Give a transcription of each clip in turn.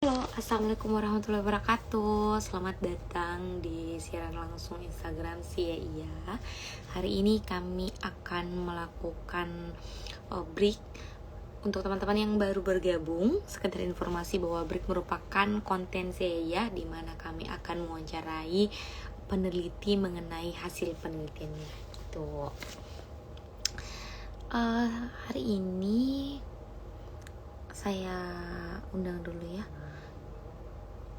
Halo, assalamualaikum warahmatullahi wabarakatuh. Selamat datang di siaran langsung Instagram Sia Iya. Hari ini kami akan melakukan break untuk teman-teman yang baru bergabung. Sekedar informasi bahwa break merupakan konten Sia Iya, di mana kami akan mewawancarai peneliti mengenai hasil penelitiannya. Tuh. Hari ini saya undang dulu ya.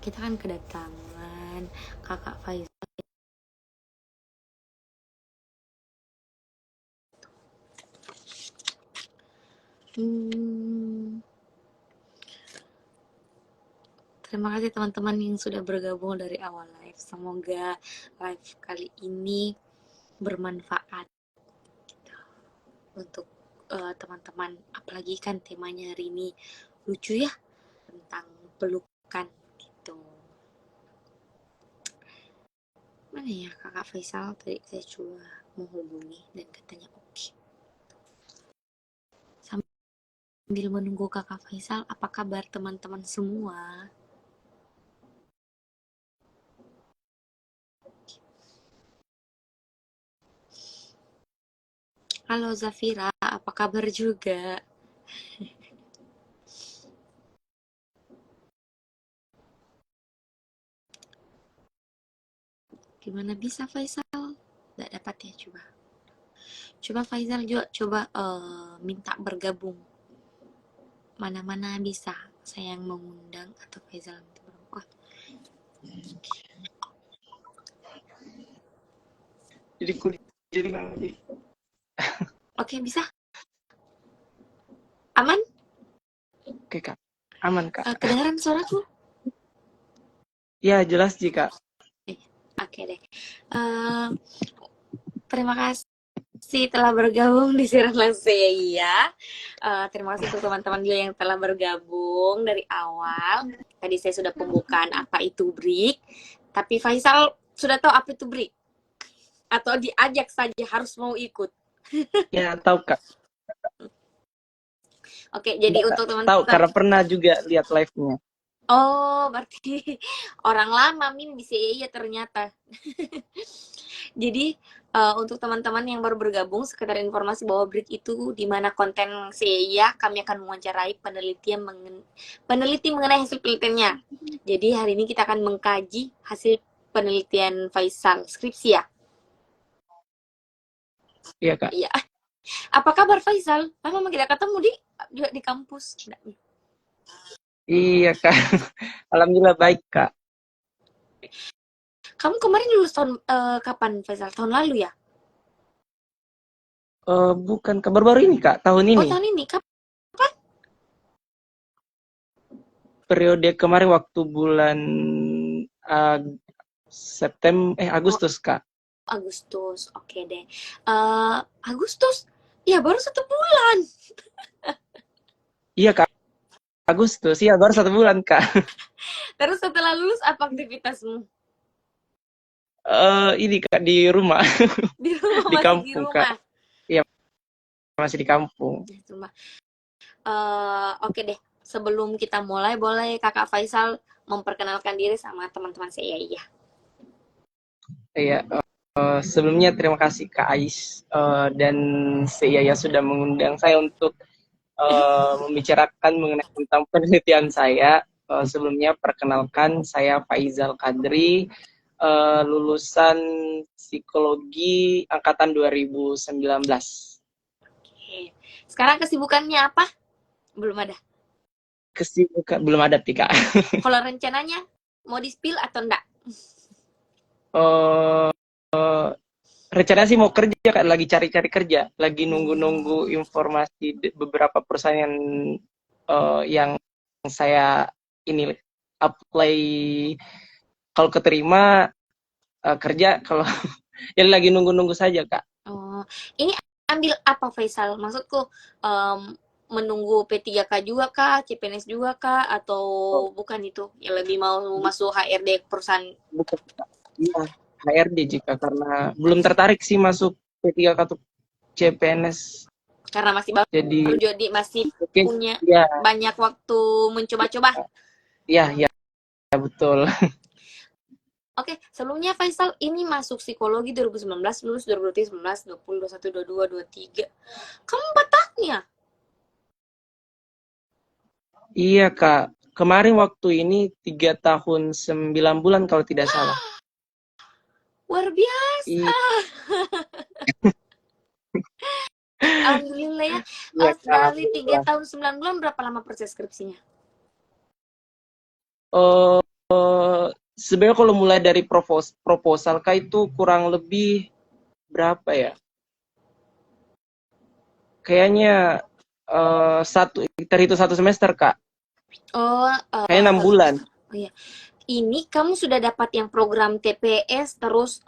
Kita kan kedatangan kakak Faizal. Terima kasih teman-teman yang sudah bergabung dari awal live. Semoga live kali ini bermanfaat untuk teman-teman. Apalagi kan temanya hari ini lucu ya, tentang pelukan gitu. Mana ya kakak Faisal? Tadi saya coba menghubungi dan katanya oke. Sambil menunggu kakak Faisal, apa kabar teman-teman semua? Halo Zafira, apa kabar juga? Gimana bisa Faisal? Nggak dapat ya, coba Faisal juga coba minta bergabung. Mana-mana bisa saya yang mengundang atau Faisal minta bergabung. Oh, Jadi kuliah jadi lagi. oke, bisa? Aman? Oke kak, aman kak. Kedengaran suaraku? Ya jelas sih kak. Oke deh. Terima kasih telah bergabung di siaran langsung ya. Terima kasih untuk teman-teman juga yang telah bergabung dari awal. Tadi saya sudah pembukaan apa itu break. Tapi Faisal sudah tahu apa itu break? Atau diajak saja harus mau ikut? Ya tahu kak. Oke, jadi Enggak, untuk kak. Tahu teman-teman. karena pernah juga lihat live-nya. Oh, berarti orang lama Min bisa iya ternyata. Jadi untuk teman-teman yang baru bergabung, sekedar informasi bahwa break itu di mana konten saya kami akan mewawancarai peneliti mengenai hasil penelitiannya. Jadi hari ini kita akan mengkaji hasil penelitian Faisal skripsi ya. Iya kak. Iya. Apa kabar Faisal? Lama kita ketemu juga di kampus. Iya kak. Alhamdulillah baik kak. Kamu kemarin lulus tahun kapan Faisal? Tahun lalu ya? Bukan kak, baru-baru ini kak, tahun Oh, ini. tahun ini. Kapan? Periode kemarin waktu bulan Oh, Agustus kak. Agustus. Oke deh. Agustus. Ya, baru 1 bulan. Iya kak, Agustus. Iya baru 1 bulan kak. Terus setelah lulus, apa aktivitasmu? Ini kak di rumah, Di rumah, di masih di kampung kak. rumah. Iya masih di kampung. Di rumah. Oke deh. Sebelum kita mulai, boleh Kakak Faisal memperkenalkan diri sama teman-teman saya ya. Iya. Sebelumnya terima kasih Kak Ais dan Yaya sudah mengundang saya untuk membicarakan mengenai tentang penelitian saya. Sebelumnya perkenalkan saya Faizal Kadri, lulusan psikologi angkatan 2019. Oke. Sekarang kesibukannya apa? Belum ada. Kesibukan belum ada Kak. Kalau rencananya mau di-spill atau enggak? Uh, Rencana sih mau kerja Kak, lagi cari-cari kerja, lagi nunggu-nunggu informasi beberapa perusahaan yang saya ini apply, kalau keterima kerja, kalau jadi lagi nunggu-nunggu saja Kak. Oh, ini ambil apa Faisal? Maksudku menunggu P3K juga kah, CPNS juga kah, atau Oh, bukan itu? Yang lebih mau masuk HRD perusahaan? bukan Kak. Iya, HRD jika karena belum tertarik sih masuk P3K atau CPNS. Karena masih baru Jadi jadi masih mungkin punya ya, banyak waktu mencoba-coba. Iya, iya, betul. Oke, sebelumnya Faisal ini masuk psikologi 2019, lulus 2019, 20, 21, 22, 23. Kamu 4 tahun ya? Iya, Kak. Kemarin waktu ini 3 tahun 9 bulan kalau tidak salah. Luar biasa. Alhamdulillah ya. Iya, Kak, Dari 3 alhamdulillah. tahun 9 bulan berapa lama proses skripsinya? Eh, sebenarnya kalau mulai dari proposal Kak itu kurang lebih berapa ya? Kayaknya terhitung 1 semester, Kak. Oh, Kayaknya 6 bulan. oh iya. Ini kamu sudah dapat yang program TPS terus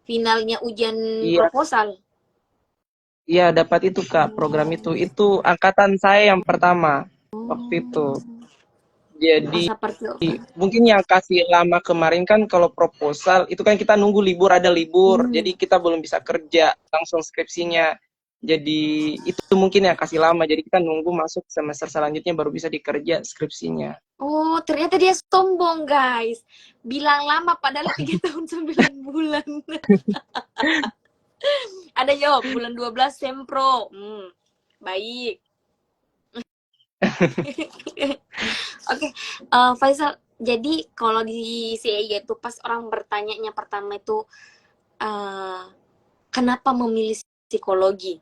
finalnya ujian Iya, proposal. iya dapat itu Kak, program itu. Oh, Itu angkatan saya yang pertama waktu itu. oh, Jadi seperti mungkin yang kasih lama kemarin kan kalau proposal itu kan kita nunggu libur, ada libur. Jadi kita belum bisa kerja langsung skripsinya. Jadi itu mungkin yang kasih lama. Jadi kita nunggu masuk semester selanjutnya baru bisa dikerja skripsinya. Oh, ternyata dia sombong, guys. Bilang lama padahal 3 tahun 9 bulan. Ada jawab, bulan 12 sempro. Baik. Oke, Faisal, jadi kalau di CEY itu pas orang bertanya pertama itu eh, kenapa memilih psikologi?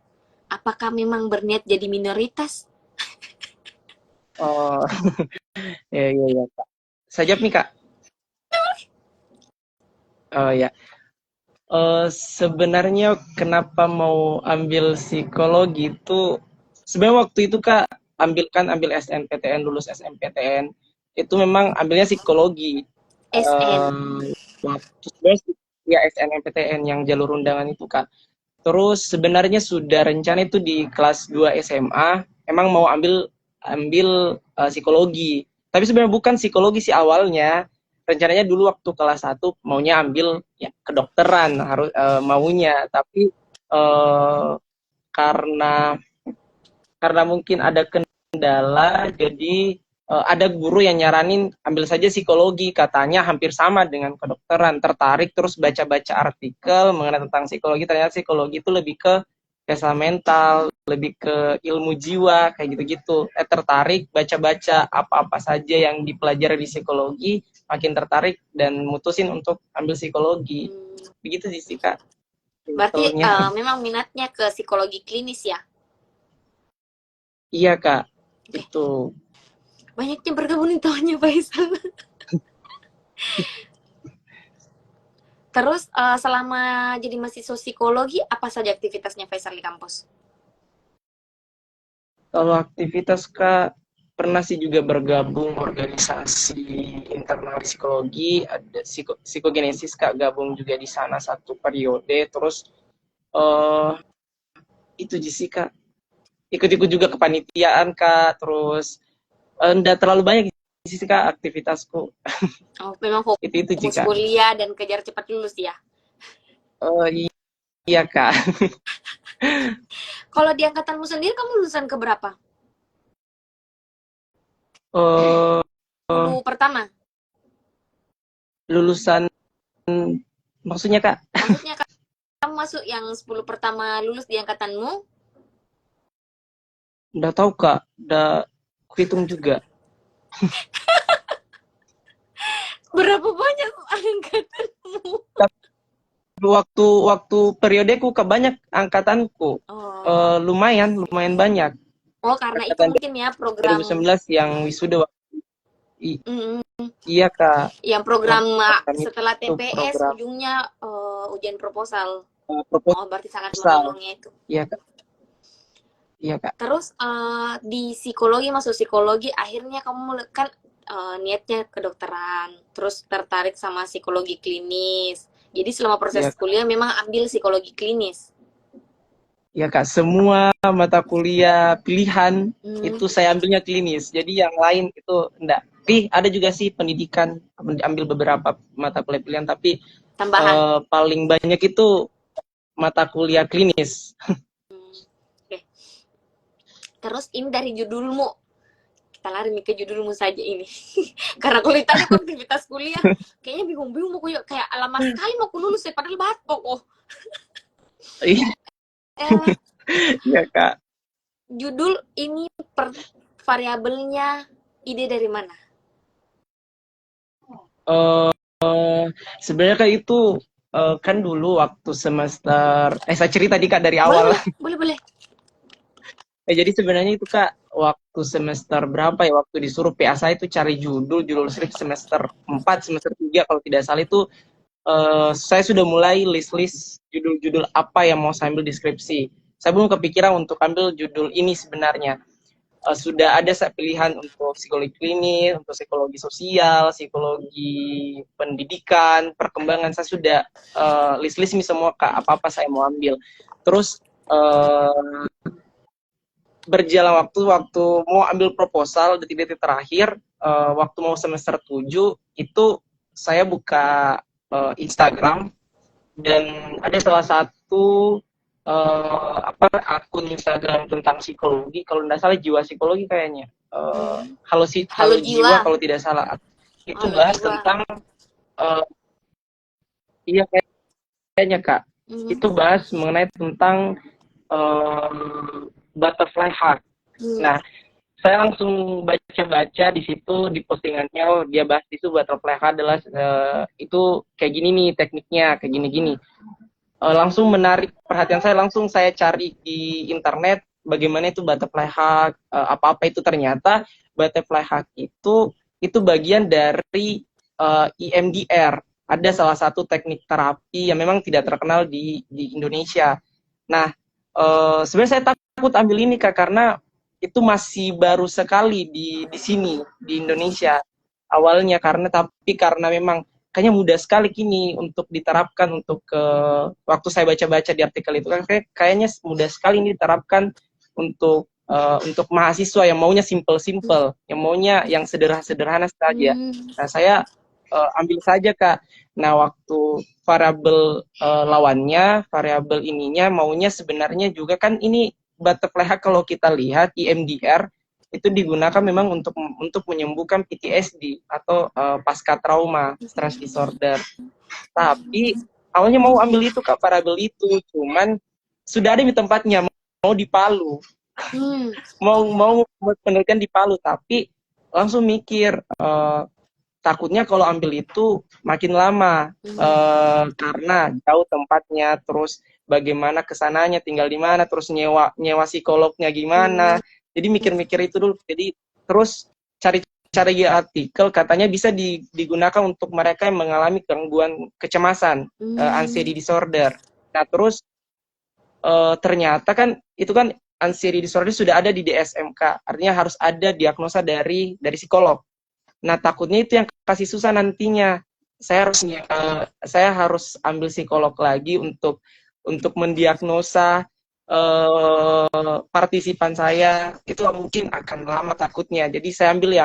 Apakah memang berniat jadi minoritas? Oh, ya ya ya Kak. Saya jawab nih Kak. Oh ya. Sebenarnya kenapa mau ambil psikologi itu sebenarnya waktu itu Kak ambil SNPTN, lulus SNPTN itu memang ambilnya psikologi. SN. Waktu sebenarnya ya SNMPTN yang jalur undangan itu Kak. Terus sebenarnya sudah rencana itu di kelas 2 SMA emang mau ambil ambil psikologi. Tapi sebenarnya bukan psikologi sih awalnya. Rencananya dulu waktu kelas 1 maunya ambil ya kedokteran harus maunya, tapi eh, karena karena mungkin ada kendala jadi ada guru yang nyaranin ambil saja psikologi, katanya hampir sama dengan kedokteran. Tertarik terus baca-baca artikel mengenai tentang psikologi, ternyata psikologi itu lebih ke kesehatan mental, lebih ke ilmu jiwa kayak gitu-gitu. Tertarik baca-baca apa-apa saja yang dipelajari di psikologi, makin tertarik dan mutusin untuk ambil psikologi. Begitu sih Kak Berarti simpelnya. memang minatnya ke psikologi klinis ya? Iya Kak, Oke, itu. banyaknya bergabung nih tahunnya Faisal. Terus selama jadi mahasiswa psikologi, apa saja aktivitasnya Faisal di kampus? Kalau aktivitas Kak, pernah sih juga bergabung organisasi internal psikologi, ada psikogenesis Kak, gabung juga di sana 1 periode, terus eh itu sih Kak, ikut-ikut juga kepanitiaan Kak, terus enggak terlalu banyak sih Kak aktivitasku, Oh, memang itu sih fokus Kak. kuliah dan kejar cepat lulus ya. Iya Kak. Kalau di angkatanmu sendiri, kamu lulusan keberapa? eh 10 pertama? lulusan maksudnya Kak, Maksudnya kamu masuk yang 10 pertama lulus di angkatanmu? udah tahu Kak, udah hitung juga. Berapa banyak angkatanmu? Waktu waktu periodeku ke banyak angkatanku. Oh, Lumayan lumayan banyak oh karena itu angkatan mungkin ya program 2019 yang wisuda i- mm, iya Kak, yang program angkatan setelah itu TPS program ujungnya ujian proposal. Oh, berarti sangat proposal. menolongnya itu. Iya Kak, iya Kak. Terus di psikologi, masuk psikologi, akhirnya kamu kan niatnya kedokteran, terus tertarik sama psikologi klinis. Jadi selama proses Iya Kak. kuliah memang ambil psikologi klinis. Iya Kak, semua mata kuliah pilihan Hmm, itu saya ambilnya klinis. Jadi yang lain itu enggak. Tapi ada juga sih pendidikan, ambil beberapa mata kuliah pilihan, tapi tambahan. paling banyak itu mata kuliah klinis. Hmm, oke. Terus ini dari judulmu, kita lari nih ke judulmu saja ini. Karena kalau ditanya aku aktivitas kuliah, kayaknya bingung-bingung mau kayak lama sekali mau aku lulus ya, padahal batok. Oh, Iya, eh, iya Kak. judul ini per variabelnya ide dari mana? Sebenarnya Kak itu kan dulu waktu semester, saya cerita tadi Kak dari Boleh, awal. boleh, boleh, boleh. Jadi sebenarnya itu Kak, waktu semester berapa ya, waktu disuruh PA saya itu cari judul skrip semester 4 semester 3 kalau tidak salah itu, saya sudah mulai list-list judul-judul apa yang mau saya ambil di skripsi. Saya belum kepikiran untuk ambil judul ini sebenarnya. Sudah ada saya pilihan untuk psikologi klinis, untuk psikologi sosial, psikologi pendidikan, perkembangan. Saya sudah list-list ini semua Kak, apa-apa saya mau ambil. Terus berjalan waktu mau ambil proposal detik-detik terakhir, waktu mau semester 7 itu saya buka Instagram dan ada salah satu akun Instagram tentang psikologi, kalau tidak salah jiwa psikologi kayaknya, Halo halo jiwa jiwa. kalau tidak salah, itu Halo bahas jiwa. tentang uh, iya kayaknya Kak, Hmm. itu bahas mengenai tentang butterfly heart. Hmm. Nah, saya langsung baca-baca di situ di postingannya, oh, dia bahas itu butterfly heart adalah itu kayak gini nih tekniknya, kayak gini-gini. Langsung menarik perhatian saya, langsung saya cari di internet bagaimana itu butterfly hug, apa-apa itu. Ternyata butterfly hug itu bagian dari EMDR. Ada salah satu teknik terapi yang memang tidak terkenal di Indonesia. Nah, sebenarnya saya takut ambil ini Kak, karena itu masih baru sekali di sini di Indonesia awalnya, karena memang kayaknya mudah sekali kini untuk diterapkan untuk waktu saya baca-baca di artikel itu kan kayaknya mudah sekali ini diterapkan untuk mahasiswa yang maunya simple-simple, yang maunya yang sederhana-sederhana saja. Hmm. Nah, saya ambil saja Kak. Nah, waktu variabel lawannya, variabel ininya maunya sebenarnya juga kan ini butterfly hug, kalau kita lihat EMDR itu digunakan memang untuk menyembuhkan PTSD atau pasca trauma stress disorder. Tapi awalnya mau ambil itu Kak, variabel itu, cuman sudah ada di tempatnya, mau di Palu, Hmm. mau penelitian di Palu, tapi langsung mikir takutnya kalau ambil itu makin lama, karena jauh tempatnya, terus bagaimana kesananya, tinggal di mana, terus nyewa psikolognya gimana. Hmm. Jadi mikir-mikir itu dulu. Jadi terus cari artikel katanya bisa digunakan untuk mereka yang mengalami gangguan kecemasan, anxiety disorder. Nah terus ternyata kan itu kan anxiety disorder sudah ada di DSM-K, artinya harus ada diagnosa dari psikolog. Nah, takutnya itu yang kasih susah nantinya. Saya harus ambil psikolog lagi untuk mendiagnosa partisipan saya. Itu mungkin akan lama takutnya. Jadi saya ambil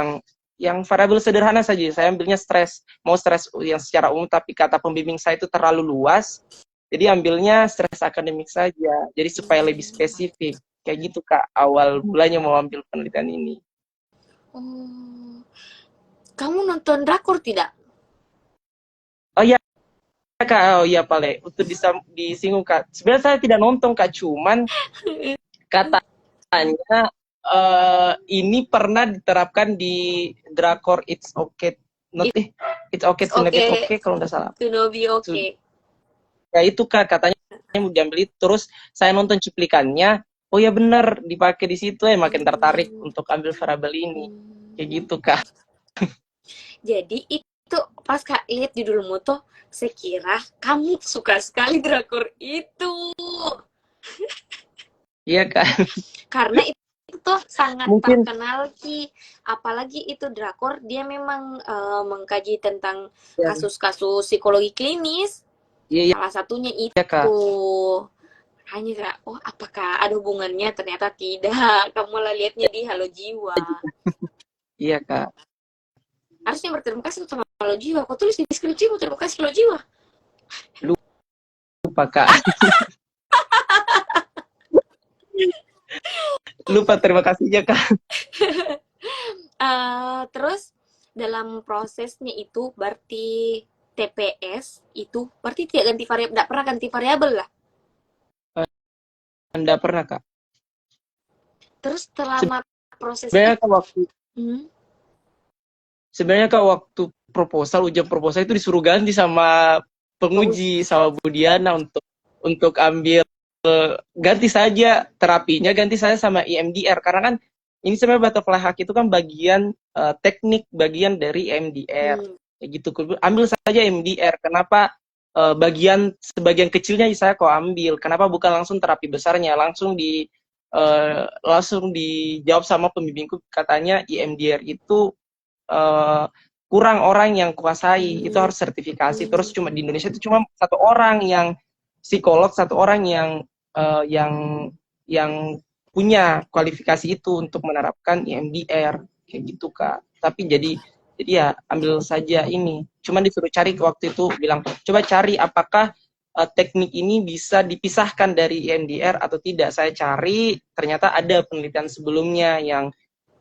yang variabel sederhana saja. Saya ambilnya stres. Mau stres yang secara umum, tapi kata pembimbing saya itu terlalu luas. Jadi ambilnya stres akademik saja. Jadi supaya lebih spesifik. Kayak gitu Kak, awal mulanya mau ambil penelitian ini. Oh. Kamu nonton drakor tidak? Oh iya Kak, oh iya Pale, untuk disinggung Kak. Sebenarnya saya tidak nonton Kak, cuman katanya ini pernah diterapkan di drakor It's Okay It's Okay It's to Not Be okay Okay kalau nggak salah. to know be okay. Ya itu Kak, katanya mau diambil itu. Terus saya nonton cuplikannya, oh ya benar dipakai di situ, ya makin tertarik untuk ambil variabel ini. Kayak gitu Kak. Jadi itu pas Kak lihat judulmu tuh, saya kira kamu suka sekali drakor itu. Iya Kak. Karena itu tuh sangat Mungkin terkenal Ki. Apalagi itu drakor, dia memang mengkaji tentang ya, kasus-kasus psikologi klinis. iya Salah satunya iya Kak. itu. Hanya kayak, oh apakah ada hubungannya? Ternyata tidak. Kamu lah lihatnya di Halo Jiwa. Iya Kak. Harusnya berterima kasih sama Halo Jiwa. Kau tulis di deskripsimu, terima kasih Halo Jiwa. Lupa Kak. Lupa terima kasihnya Kak. Terus dalam prosesnya itu berarti TPS itu berarti tidak ganti variabel, tidak pernah ganti variabel lah. Enggak pernah Kak. Terus selama proses Sebenarnya itu, Kak waktu hmm, sebenarnya Kak waktu ujian proposal itu disuruh ganti sama penguji sama Budiana untuk ambil ganti saja terapinya, ganti saya sama EMDR karena kan ini sebenarnya butterfly hack itu kan bagian teknik bagian dari EMDR hmm, kayak gitu. Ambil saja EMDR. Kenapa sebagian kecilnya saya kok ambil? Kenapa bukan langsung terapi besarnya? Langsung dijawab sama pembimbingku, katanya EMDR itu eh, kurang orang yang kuasai, itu hmm, harus sertifikasi. Terus hmm, cuma di Indonesia itu cuma satu orang yang psikolog, satu orang eh, yang yang punya kualifikasi itu untuk menerapkan EMDR kayak gitu Kak. Tapi jadi ya ambil saja ini. Cuman disuruh cari waktu itu, bilang coba cari apakah teknik ini bisa dipisahkan dari EMDR atau tidak. Saya cari, ternyata ada penelitian sebelumnya yang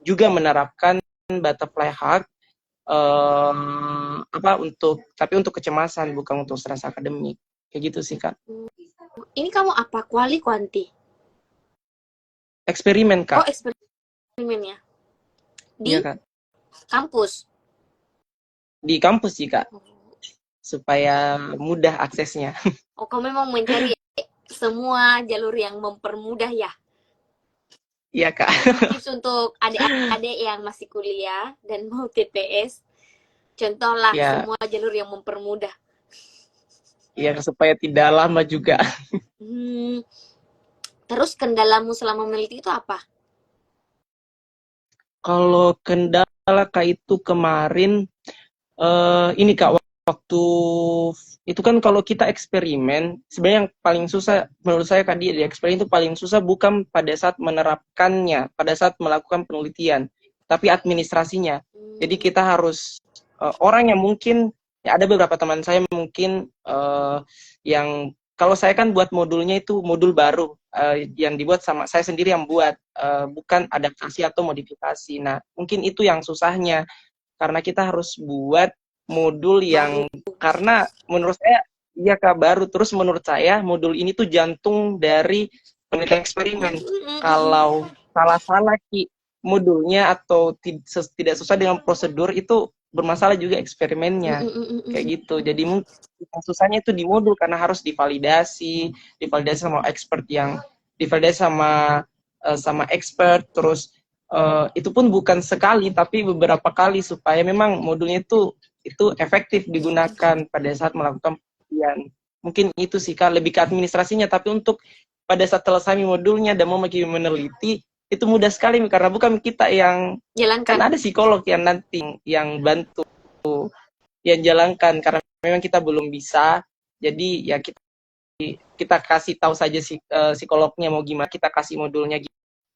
juga menerapkan butterfly hug tapi untuk kecemasan bukan untuk stres akademik kayak gitu sih Kak. ini kamu apa? Kuali kuanti? Eksperimen Oh, Kak. eksperimennya Iya di Kak, kampus. di kampus sih Kak, supaya mudah aksesnya. Oh, kamu memang mencari semua jalur yang mempermudah ya. Iya Kak. Tips untuk adik-adik yang masih kuliah dan mau TPS, contohlah Ya, semua jalur yang mempermudah. ya supaya tidak lama juga. Hmm, terus kendalamu selama meneliti itu apa? Kalau kendala Kak itu kemarin ini Kak, waktu itu kan kalau kita eksperimen, sebenarnya yang paling susah menurut saya Kak di eksperimen itu paling susah bukan pada saat menerapkannya, pada saat melakukan penelitian, tapi administrasinya. Jadi Hmm, kita harus orang yang mungkin ya ada beberapa teman saya mungkin yang kalau saya kan buat modulnya itu modul baru yang dibuat sama saya sendiri yang buat, bukan adaptasi atau modifikasi. Nah, mungkin itu yang susahnya karena kita harus buat modul baru. yang karena menurut saya iya Kak baru, terus menurut saya modul ini tuh jantung dari penelitian eksperimen. Kalau salah-salah Ki modulnya atau tidak sesuai dengan prosedur itu bermasalah juga eksperimennya kayak gitu. Jadi mungkin yang susahnya itu di modul karena harus divalidasi sama expert yang divalidasi sama expert, terus itu pun bukan sekali tapi beberapa kali supaya memang modulnya itu efektif digunakan pada saat melakukan penelitian. Mungkin itu sih Kak, lebih ke administrasinya, tapi untuk pada saat selesai modulnya dan mau makin meneliti itu mudah sekali karena bukan kita yang kan Jalankan. ada psikolog yang nanti yang bantu yang jalankan karena memang kita belum bisa. Jadi ya kita kasih tahu saja psikolognya mau gimana, kita kasih modulnya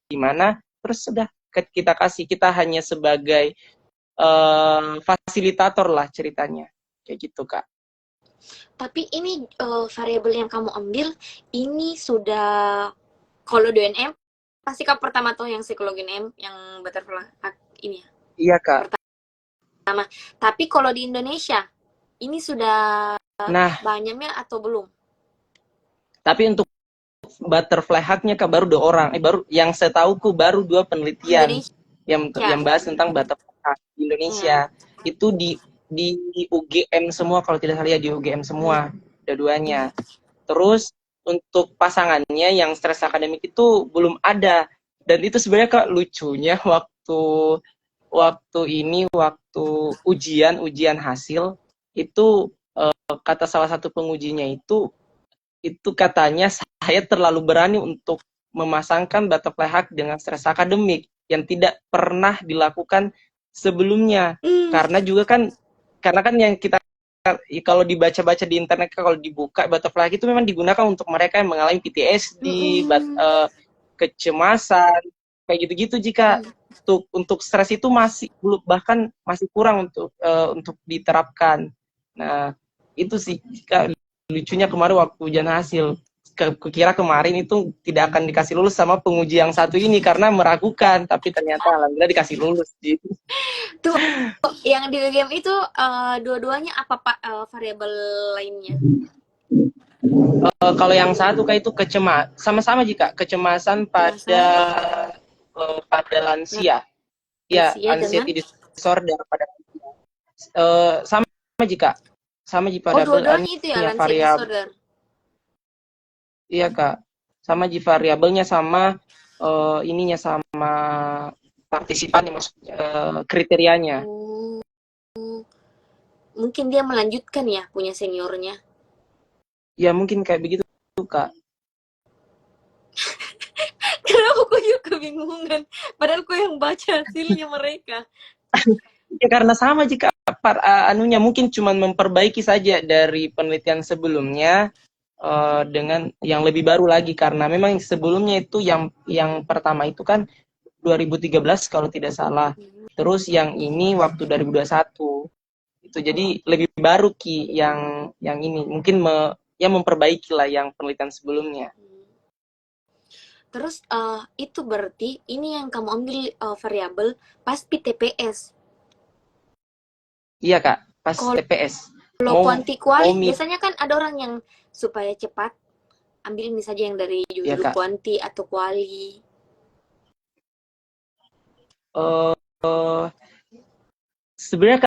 gimana, terus sudah kita kasih, kita hanya sebagai fasilitator lah ceritanya kayak gitu Kak. Tapi ini variabel yang kamu ambil ini sudah kalau di UNM pasti kamu pertama tuh yang psikologi UNM yang butterfly ini ya. Iya Kak. Tapi kalau di Indonesia ini sudah Nah, banyaknya atau belum? tapi untuk butterfly hacknya Kak baru 2 orang, baru yang saya tahuku baru 2 penelitian Indonesia. yang bahas tentang butterfly hack di Ya. Indonesia. Itu di UGM semua kalau tidak salah ya, di UGM semua dua-duanya. Terus untuk pasangannya yang stres akademik itu belum ada. Dan itu sebenarnya Kak lucunya waktu ujian hasil itu kata salah satu pengujinya itu katanya saya terlalu berani untuk memasangkan butterfly hack dengan stres akademik yang tidak pernah dilakukan sebelumnya. Hmm. Karena kan yang kita kalau dibaca-baca di internet, kalau dibuka butterfly hack itu memang digunakan untuk mereka yang mengalami PTSD, Hmm. kecemasan, kayak gitu-gitu. Jika untuk stres itu masih belum, bahkan masih kurang untuk diterapkan. Nah, itu sih Kak, lucunya kemarin waktu ujian hasil kukira kemarin itu tidak akan dikasih lulus sama penguji yang satu ini karena meragukan, tapi ternyata alhamdulillah dikasih lulus gitu. Tuh, yang di UGM itu dua-duanya apa Pak variabel lainnya? Kalau yang satu kayak itu sama-sama jika kecemasan pada Kemasan, lansia, ya lansia dengan anxiety disorder pada sama jika oh variabel dua-duanya itu ya ininya lansia variabel, disorder. iya kak, sama variabelnya sama ininya sama partisipannya maksudnya kriterianya. Oh, mungkin dia melanjutkan ya punya seniornya. Ya mungkin kayak begitu kak. Kenapa aku juga kebingungan? Padahal aku yang baca hasilnya mereka. Ya karena sama jika anunya mungkin cuma memperbaiki saja dari penelitian sebelumnya dengan yang lebih baru lagi, karena memang sebelumnya itu yang pertama itu kan 2013 kalau tidak salah. Terus yang ini waktu 2021. Itu jadi lebih baru Ki yang ini. Mungkin ya memperbaiki lah yang penelitian sebelumnya. Terus itu berarti ini yang kamu ambil variabel pas PTPS. Iya Kak, pas Kalau TPS. kuanti Mau kuali mit biasanya kan ada orang yang supaya cepat ambil ini saja yang dari ya judul Kak. kuanti atau kuali. Uh, Sebenarnya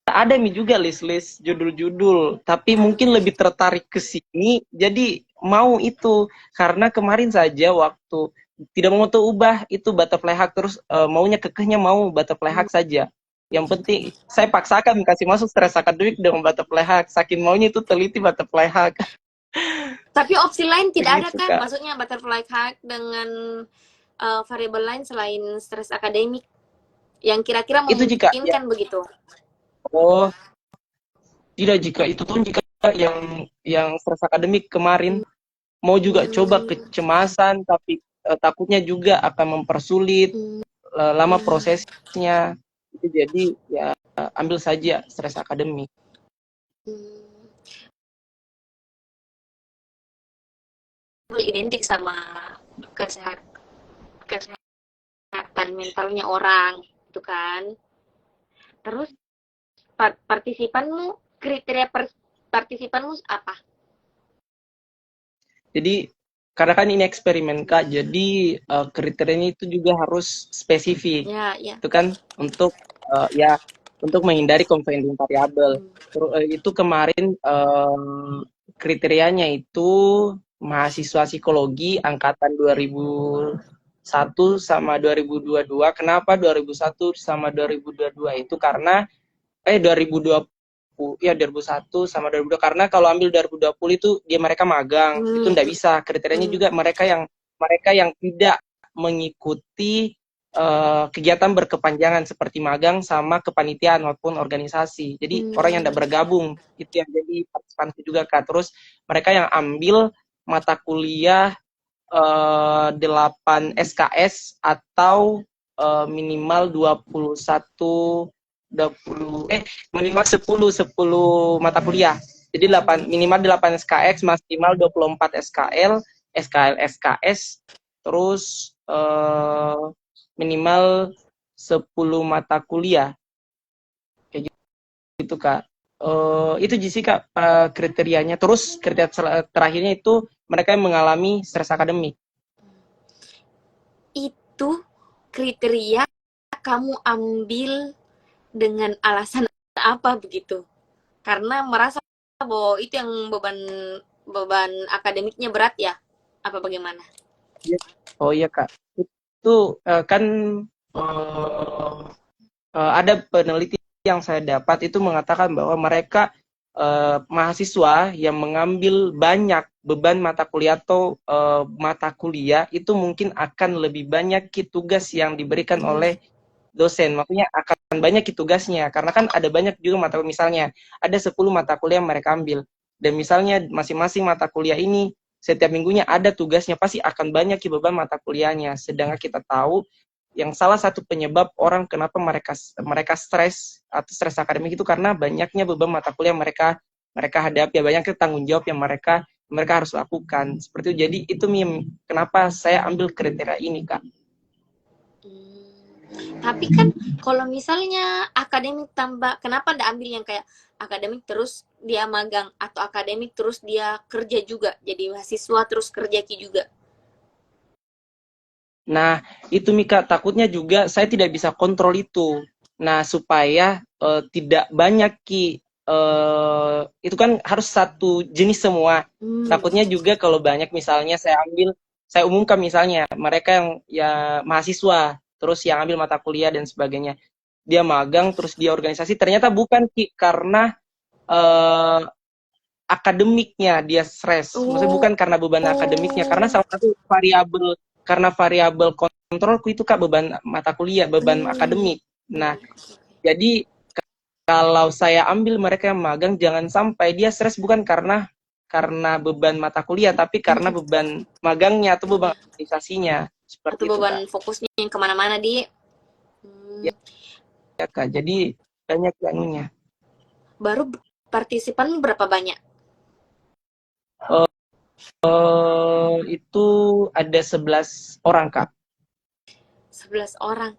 ada juga list-list judul-judul, tapi mungkin lebih tertarik ke sini, jadi mau itu. Karena kemarin saja waktu tidak mau tuh ubah itu butterfly hack, terus maunya kekehnya mau butterfly hack saja. Yang penting saya paksakan kasih masuk stres akademik dengan butterfly hack, saking maunya itu teliti butterfly hack. Tapi opsi lain tidak ada Begitu kan? Kak. Maksudnya butterfly hack dengan variabel lain selain stres akademik yang kira-kira Itu jika ya, memungkinkan begitu. oh tidak, jika itu pun jika yang stres akademik kemarin mau juga coba Hmm, kecemasan, tapi takutnya juga akan mempersulit hmm, lama prosesnya. Itu jadi ya ambil saja stres akademik. hmm. Identik sama kesehatan, kesehatan mentalnya orang, itu kan. Terus partisipanmu, kriteria partisipanmu apa? Jadi karena kan ini eksperimen Kak, jadi kriterianya itu juga harus spesifik. Ya, ya. Itu kan untuk ya untuk menghindari confounding variabel. Hmm. Terus itu kemarin kriterianya itu mahasiswa psikologi angkatan 2001 sama 2022. Kenapa 2001 sama 2022? Itu karena 2020 ya 2001 sama 2020, karena kalau ambil 2020 itu mereka magang, itu Hmm. ndak bisa. Kriterianya Hmm. juga mereka yang tidak mengikuti kegiatan berkepanjangan seperti magang sama kepanitiaan maupun organisasi. Jadi orang yang tidak bergabung itu yang jadi partisipanku juga Kak. Terus mereka yang ambil mata kuliah 8 SKS atau minimal 21 20 minimal 10 mata kuliah. Jadi 8 minimal 8 SKX, maksimal 24 SKL, SKS, terus minimal 10 mata kuliah. Kayak gitu Kak. Itu sih Kak kriterianya. Terus kriteria terakhirnya itu mereka yang mengalami stres akademik. Itu kriteria kamu ambil dengan alasan apa begitu? Karena merasa bahwa itu yang beban beban akademiknya berat ya? Apa bagaimana? Oh iya Kak. Itu kan uh, ada peneliti yang saya dapat itu mengatakan bahwa mereka mahasiswa yang mengambil banyak beban mata kuliah atau mata kuliah itu mungkin akan lebih banyak tugas yang diberikan oleh dosen. Maksudnya akan banyak tugasnya karena kan ada banyak juga mata kuliah, misalnya ada 10 mata kuliah yang mereka ambil dan misalnya masing-masing mata kuliah ini setiap minggunya ada tugasnya, pasti akan banyak beban mata kuliahnya. Sedangkan kita tahu yang salah satu penyebab orang kenapa mereka stres atau stres akademik itu karena banyaknya beban mata kuliah mereka hadapi, ya banyaknya tanggung jawab yang mereka mereka harus lakukan seperti itu. Jadi itu kenapa saya ambil kriteria ini, Kak. Tapi kan kalau misalnya akademik tambah, kenapa ndak ambil yang kayak akademik terus dia magang, atau akademik terus dia kerja juga, jadi mahasiswa terus kerja juga? Nah, itu Mika, takutnya juga saya tidak bisa kontrol itu. Nah, supaya tidak banyak itu kan harus satu jenis semua. Takutnya juga kalau banyak, misalnya saya umumkan misalnya mereka yang ya mahasiswa, terus yang ambil mata kuliah dan sebagainya. Dia magang, terus dia organisasi, ternyata bukan karena akademiknya dia stres. Maksudnya bukan karena beban akademiknya, karena salah satu variabel kontrolku itu Kak beban mata kuliah, beban akademik. Nah, jadi kalau saya ambil mereka yang magang, jangan sampai dia stres bukan karena beban mata kuliah, tapi karena beban magangnya atau beban organisasinya. Seperti atau itu, beban Kak. fokusnya yang kemana-mana di Ya, Kak. Jadi banyak anunya. baru partisipan berapa banyak? Itu ada 11 orang, Kak. 11 orang.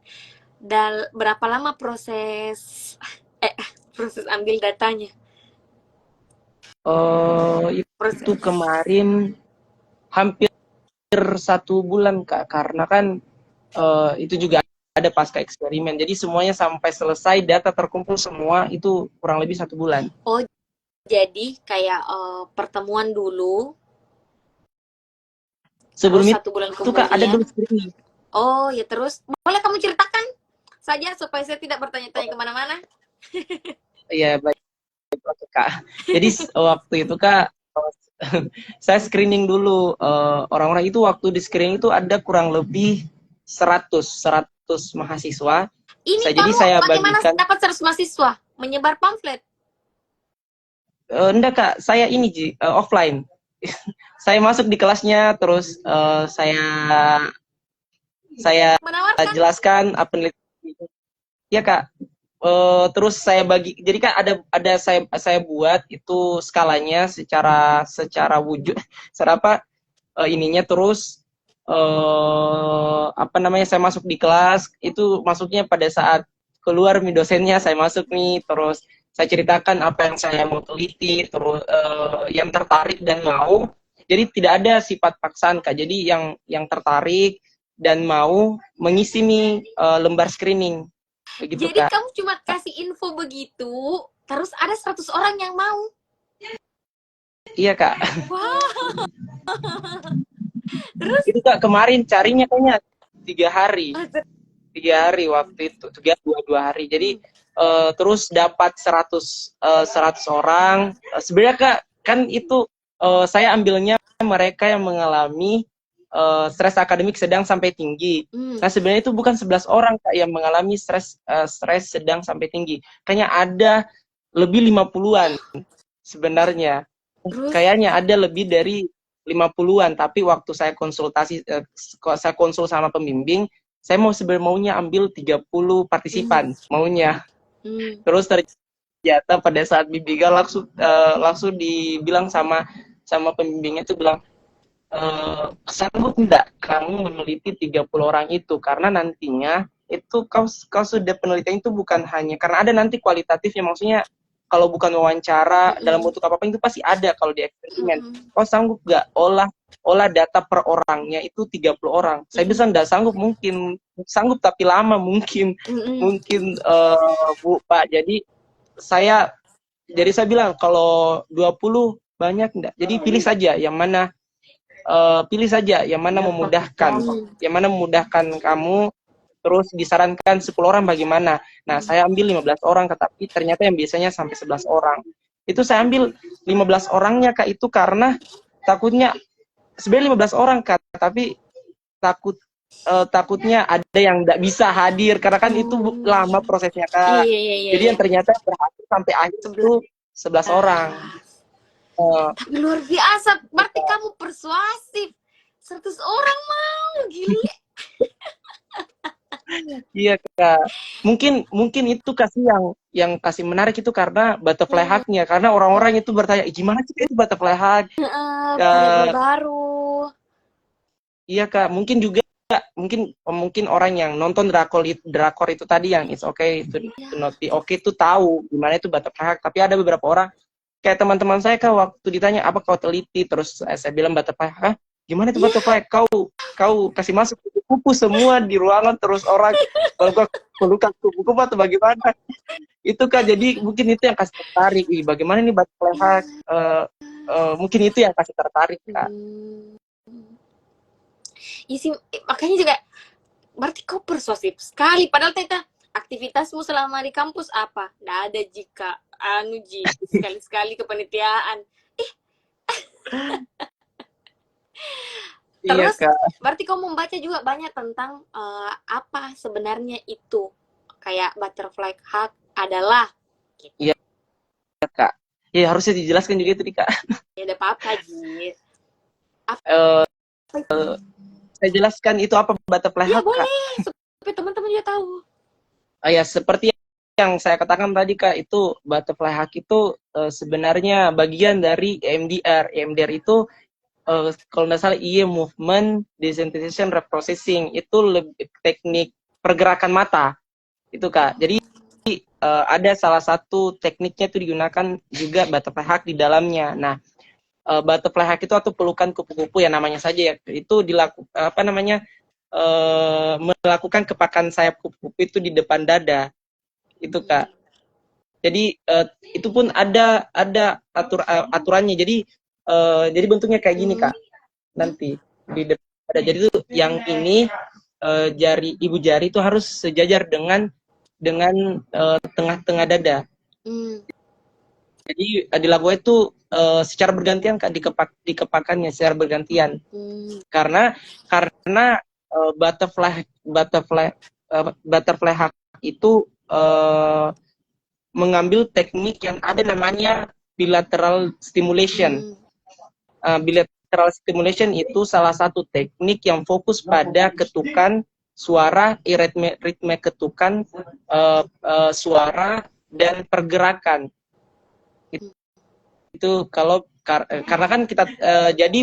Dan berapa lama proses proses ambil datanya? Itu kemarin hampir 1 bulan, Kak, karena kan itu juga ada pasca eksperimen. Jadi semuanya sampai selesai data terkumpul semua itu kurang lebih 1 bulan. Oh, jadi kayak pertemuan dulu, Sebelum terus 1 bulan itu Kak ada kemudian. dulu screening. Oh ya, terus boleh kamu ceritakan saja supaya saya tidak bertanya-tanya kemana-mana. Iya, baik Kak. Jadi waktu itu Kak saya screening dulu orang-orang itu. Waktu di screening itu ada kurang lebih 100 mahasiswa. Ini Jadi kamu saya bagaimana bagikan. dapat 100 mahasiswa? Menyebar pamflet? Enggak Kak, saya ini offline. Saya masuk di kelasnya, terus saya Menawarkan? jelaskan apa penelitian. Ya Kak. Terus saya bagi, jadi kan ada saya buat itu skalanya secara wujud, secara apa ininya. Terus apa namanya, saya masuk di kelas itu, masuknya pada saat keluar nih dosennya, saya masuk nih, terus saya ceritakan apa yang saya mau teliti, terus yang tertarik dan mau. Jadi tidak ada sifat paksaan Kak. Jadi yang tertarik dan mau mengisi nih lembar screening begitu Jadi Kak. kamu cuma kasih info begitu, terus ada 100 orang yang mau? Iya Kak. Wow. Terus? Itu Kak kemarin carinya kayaknya 3 hari. 3 hari waktu itu, 2 hari. Jadi terus dapat 100 orang. Sebenarnya Kak, kan itu saya ambilnya mereka yang mengalami stres akademik sedang sampai tinggi. Nah sebenarnya itu bukan 11 orang Kak yang mengalami stres sedang sampai tinggi. Kayaknya ada lebih 50-an sebenarnya. Terus? Kayaknya ada lebih dari 50-an, tapi waktu saya saya konsul sama pembimbing, saya maunya ambil 30 partisipan maunya. Terus ternyata pada saat bimbingan langsung dibilang sama pembimbingnya itu bilang, sanggup tidak kamu meneliti 30 orang itu, karena nantinya itu kau sudah penelitian itu bukan hanya karena ada nanti kualitatifnya, maksudnya kalau bukan wawancara dalam bentuk apa-apa itu pasti ada kalau di eksperimen. Kau sanggup gak olah data per orangnya itu 30 orang? Saya bisa enggak sanggup, mungkin sanggup tapi lama mungkin Bu Pak. Saya saya bilang kalau 20 banyak enggak. Jadi pilih saja yang mana memudahkan kamu. Terus disarankan 10 orang bagaimana. Nah, saya ambil 15 orang, tetapi ternyata yang biasanya sampai 11 orang. Itu saya ambil 15 orangnya Kak, itu karena takutnya sebenarnya 15 orang Kak, tapi takutnya ada yang tidak bisa hadir karena kan itu lama prosesnya Kak. Jadi yang ternyata berhasil sampai akhir itu 11 orang. Tapi luar biasa, berarti kamu persuasif. 100 orang mau, gile. Iya Kak. Mungkin itu kasih yang kasih menarik itu karena butterfly hug-nya. Karena orang-orang itu bertanya, gimana sih itu butterfly hug? Variabel Eh, baru. iya Kak, mungkin juga mungkin orang yang nonton drakor itu tadi yang it's okay to not be okay itu tahu gimana itu butterfly hug. Tapi ada beberapa orang kayak teman-teman saya Kak, waktu ditanya apa kau teliti, terus saya bilang butterfly hug. Gimana itu Iya. butterfly? Kau kasih masuk kupu-kupu semua di ruangan, terus orang kalau pelukan kupu-kupu atau bagaimana? Itu Kak, jadi mungkin itu yang kasih tertarik. Bagaimana ini butterfly hug? Mungkin itu yang kasih tertarik Kak. Iya sih, makanya juga berarti kau persuasif sekali. Padahal Teta, aktivitasmu selama di kampus apa? Nggak ada jika anu ji sekali-sekali kepanitiaan. Iya Terus Kak. berarti kau membaca juga banyak tentang apa sebenarnya itu kayak butterfly hug adalah gitu. Iya Kak. Ya harusnya dijelaskan juga itu nih Kak. Ya ada apa-apa ji. Eh, saya jelaskan itu apa butterfly Ya hug Kak. boleh, supaya teman-teman juga tahu. Ya seperti yang saya katakan tadi Kak, itu butterfly hug itu sebenarnya bagian dari EMDR. EMDR itu kalau nggak salah movement desensitization reprocessing, itu lebih teknik pergerakan mata itu Kak. Jadi ada salah satu tekniknya itu digunakan juga butterfly hug di dalamnya. Nah, butterfly hug itu atau pelukan kupu-kupu ya namanya saja ya, itu melakukan kepakan sayap kupu-kupu itu di depan dada itu Kak. Jadi itu pun ada aturannya. Jadi bentuknya kayak gini Kak. Nanti di depan dada. Jadi itu yang ini ibu jari itu harus sejajar dengan tengah-tengah dada. Jadi dilakukan itu secara bergantian Kak, dikepakannya secara bergantian. Karena butterfly hug itu mengambil teknik yang ada namanya bilateral stimulation. Bilateral stimulation itu salah satu teknik yang fokus pada ketukan suara, ritme ketukan suara dan pergerakan. Itu karena kan kita jadi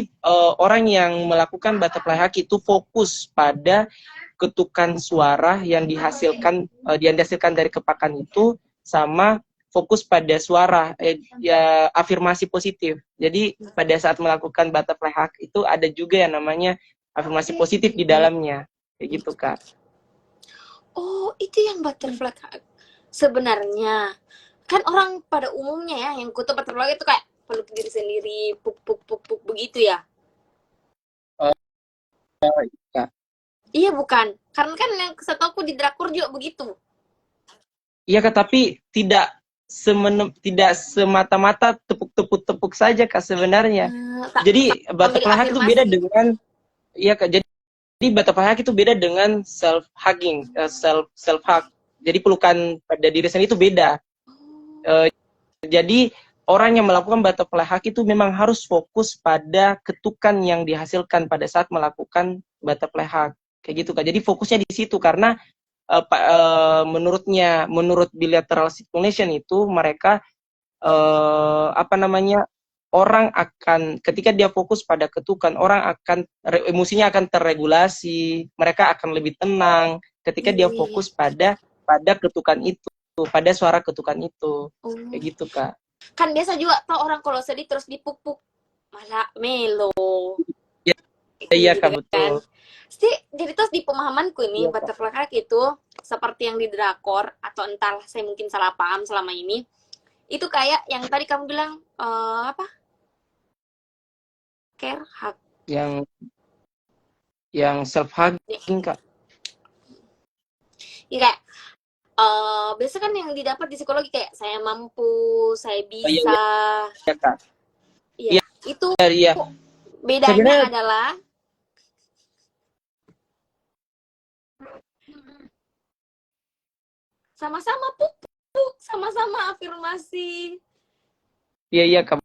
orang yang melakukan butterfly hug itu fokus pada ketukan suara yang dihasilkan dari kepakan itu, sama fokus pada suara ya afirmasi positif. Jadi pada saat melakukan butterfly hug itu ada juga yang namanya afirmasi positif di dalamnya, kayak gitu Kak. Oh, itu yang butterfly hug. Sebenarnya kan orang pada umumnya ya yang kutub butterfly itu kayak peluk diri sendiri, puk puk puk puk begitu ya. Ya. Iya bukan, karena kan yang setahu di drakor juga begitu. Iya Kak, tapi tidak semata-mata tepuk saja Kak sebenarnya. Jadi butterfly hug itu beda dengan Kak. Jadi butterfly hug itu beda dengan self hugging, self hug. Jadi pelukan pada diri sendiri itu beda. Jadi orang yang melakukan butterfly hug itu memang harus fokus pada ketukan yang dihasilkan pada saat melakukan butterfly hug. Kayak gitu Kak. Jadi fokusnya di situ karena menurut bilateral stimulation itu mereka orang akan ketika dia fokus pada ketukan, orang akan emosinya akan terregulasi, mereka akan lebih tenang ketika dia fokus pada ketukan itu, pada suara ketukan itu. Kayak gitu Kak. Kan biasa juga tau orang kalau sedih terus dipuk-puk malah melo. Iya Kak, betul. Jadi terus di pemahamanku ini butterfly hug itu seperti yang di drakor atau entahlah saya mungkin salah paham selama ini. Itu kayak yang tadi kamu bilang apa? Care hug. Yang self hugging Kak. Iya kayak biasa kan yang didapat di psikologi kayak saya mampu, saya bisa. Iya Kak. Iya, itu bedanya sebenarnya adalah sama-sama pupuk, sama-sama afirmasi. Iya Kak,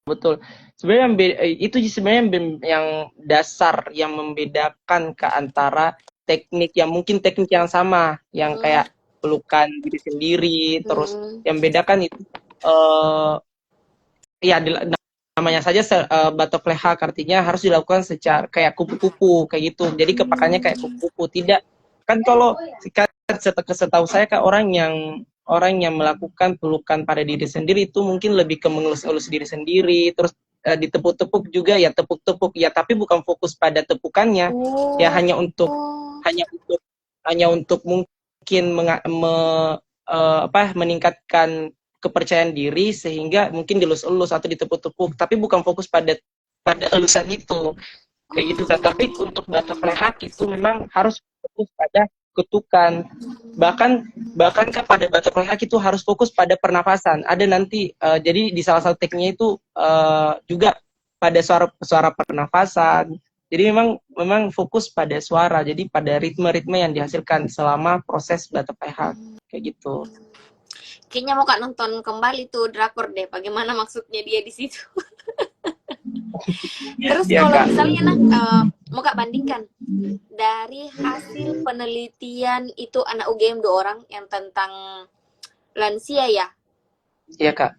betul. Sebenarnya itu sebenarnya yang dasar yang membedakan ke antara teknik yang mungkin teknik yang sama, yang kayak pelukan diri sendiri. Terus Hmm. yang bedakan itu ya namanya saja butterfly hug, artinya harus dilakukan secara kayak kupu-kupu kayak gitu. Jadi kepakannya kayak kupu-kupu. Tidak kan kalau setahu saya kan orang yang melakukan pelukan pada diri sendiri itu mungkin lebih ke mengelus-elus diri sendiri, terus ditepuk-tepuk juga ya, tepuk-tepuk ya, tapi bukan fokus pada tepukannya, ya Oh. hanya untuk hanya untuk mungkin meningkatkan kepercayaan diri sehingga mungkin dilus-elus atau ditepuk-tepuk, tapi bukan fokus pada elusan itu kayak gitu kan. Tapi untuk butterfly hug itu memang harus fokus pada ketukan, bahkan bahkan kan pada butterfly hug itu harus fokus pada pernafasan. Ada nanti jadi di salah satu tekniknya itu juga pada suara pernafasan. Jadi memang fokus pada suara, jadi pada ritme-ritme yang dihasilkan selama proses butterfly hug kayak gitu. Kayaknya mau Kak nonton kembali tuh drakor deh. Bagaimana maksudnya dia di situ. Terus Ya kalau kak. misalnya mau Kak bandingkan dari hasil penelitian itu anak UGM 2 orang yang tentang lansia ya, Iya kak.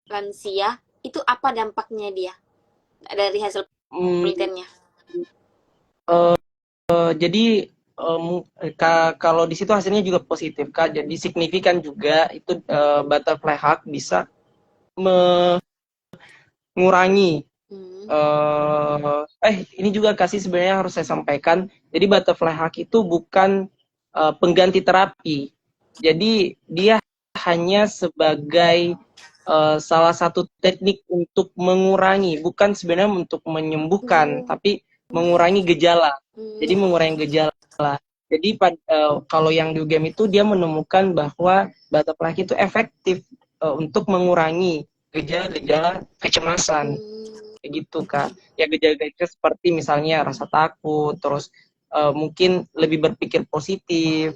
lansia itu apa dampaknya dia dari hasil Hmm, penelitiannya? jadi kalau di situ hasilnya juga positif kak. Jadi signifikan juga itu butterfly hug bisa mengurangi Hmm. ini juga kasih sebenarnya harus saya sampaikan. Jadi butterfly hug itu bukan pengganti terapi. Jadi dia hanya sebagai salah satu teknik untuk mengurangi, bukan sebenarnya untuk menyembuhkan, Oh. tapi mengurangi gejala. Jadi Hmm. mengurangi gejala. Jadi kalau yang di game itu dia menemukan bahwa butterfly hug itu efektif untuk mengurangi gejala-gejala kecemasan Hmm. kayak gitu kak. Ya gejala-gejala seperti misalnya rasa takut, terus mungkin lebih berpikir positif.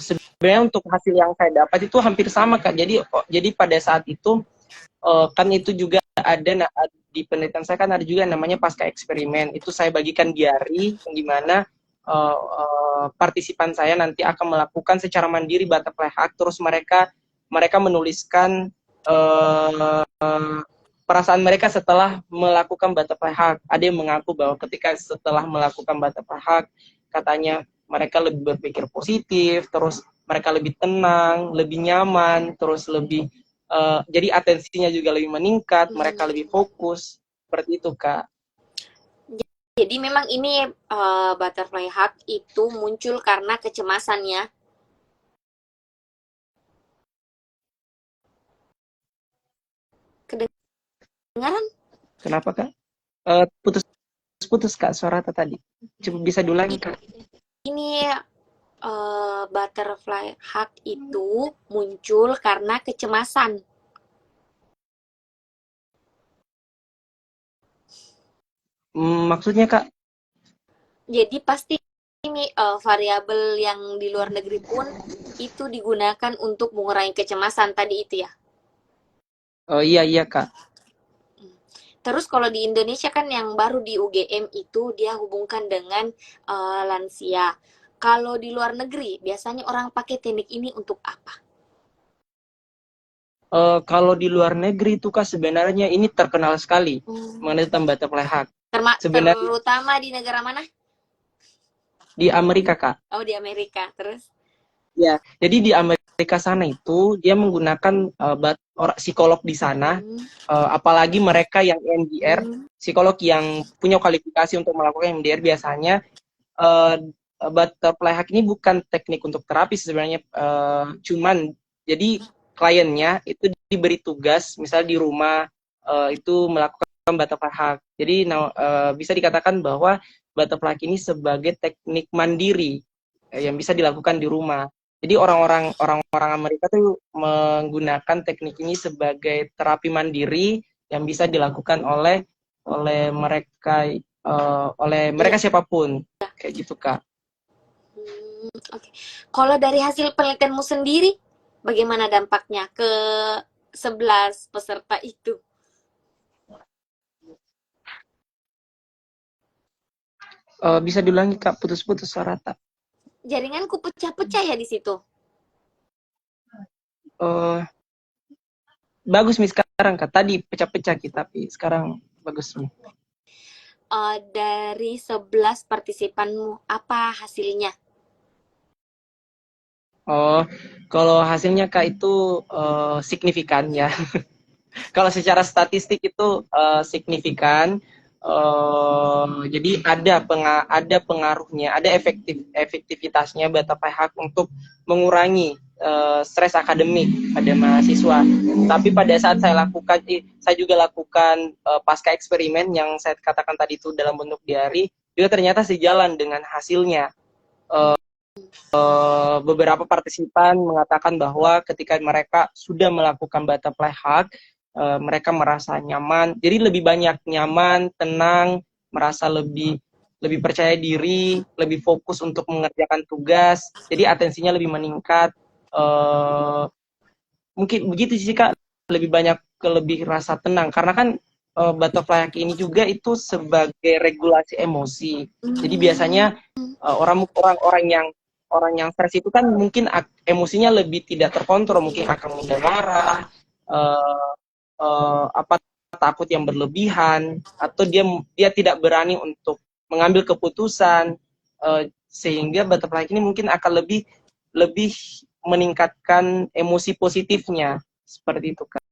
Sebenarnya untuk hasil yang saya dapat itu hampir sama kak. Jadi pada saat itu kan itu juga ada di penelitian saya kan ada juga namanya pasca eksperimen. Itu saya bagikan diary yang dimana partisipan saya nanti akan melakukan secara mandiri butterfly hug, terus mereka mereka menuliskan perasaan mereka setelah melakukan butterfly hug. Ada yang mengaku bahwa ketika setelah melakukan butterfly hug, katanya mereka lebih berpikir positif, terus mereka lebih tenang, lebih nyaman, terus lebih jadi atensinya juga lebih meningkat, mereka lebih Hmm. fokus, seperti itu kak. Jadi memang ini butterfly hug itu muncul karena kecemasannya. Kedengaran? Kenapa kak? Putus-putus kak suara tadi. Coba bisa diulangi kak. Ini butterfly hug itu muncul karena kecemasan. Maksudnya kak? Jadi pasti ini variabel yang di luar negeri pun itu digunakan untuk mengurangi kecemasan tadi itu ya. Oh iya iya kak. Terus kalau di Indonesia kan yang baru di UGM itu dia hubungkan dengan lansia. Kalau di luar negeri biasanya orang pakai teknik ini untuk apa? Kalau di luar negeri itu kak sebenarnya ini terkenal sekali Hmm. mengenai tentang butterfly hug. Sebenarnya Terutama di negara mana? di Amerika kak. Oh di Amerika. Terus? Ya, jadi di Amerika sana itu dia menggunakan psikolog di sana, Hmm. apalagi mereka yang MDR, Hmm. psikolog yang punya kualifikasi untuk melakukan MDR biasanya. uh, Butterfly hug ini bukan teknik untuk terapi sebenarnya, cuman jadi kliennya itu diberi tugas, misal di rumah itu melakukan butterfly hug. Jadi bisa dikatakan bahwa butterfly hug ini sebagai teknik mandiri yang bisa dilakukan di rumah. Jadi orang-orang Amerika tuh menggunakan teknik ini sebagai terapi mandiri yang bisa dilakukan oleh Iya. mereka siapapun kayak gitu kak. Oke. Kalau dari hasil penelitianmu sendiri, bagaimana dampaknya ke 11 peserta itu? Bisa diulangi kak, putus-putus suara tak. Jaringanku pecah-pecah ya di situ. Eh, bagus nih sekarang Kak. Tadi pecah-pecah kita, tapi sekarang bagus nih. Dari 11 partisipanmu, apa hasilnya? Oh, kalau hasilnya Kak itu signifikan ya. Kalau secara statistik itu signifikan. Jadi ada pengaruhnya, ada efektivitasnya butterfly hug untuk mengurangi stres akademik pada mahasiswa. Tapi pada saat saya juga lakukan pasca eksperimen yang saya katakan tadi itu dalam bentuk diary, juga ternyata sejalan dengan hasilnya. Beberapa partisipan mengatakan bahwa ketika mereka sudah melakukan butterfly hug, mereka merasa nyaman. Jadi lebih banyak nyaman, tenang, merasa lebih lebih percaya diri, lebih fokus untuk mengerjakan tugas. Jadi atensinya lebih meningkat. Mungkin begitu sih Kak, lebih banyak lebih rasa tenang karena kan butterfly hug ini juga itu sebagai regulasi emosi. Jadi biasanya orang yang stres itu kan mungkin emosinya lebih tidak terkontrol, mungkin akan mudah marah, uh, apa takut yang berlebihan, atau dia tidak berani untuk mengambil keputusan, sehingga butterfly ini mungkin akan lebih lebih meningkatkan emosi positifnya seperti itu Kak.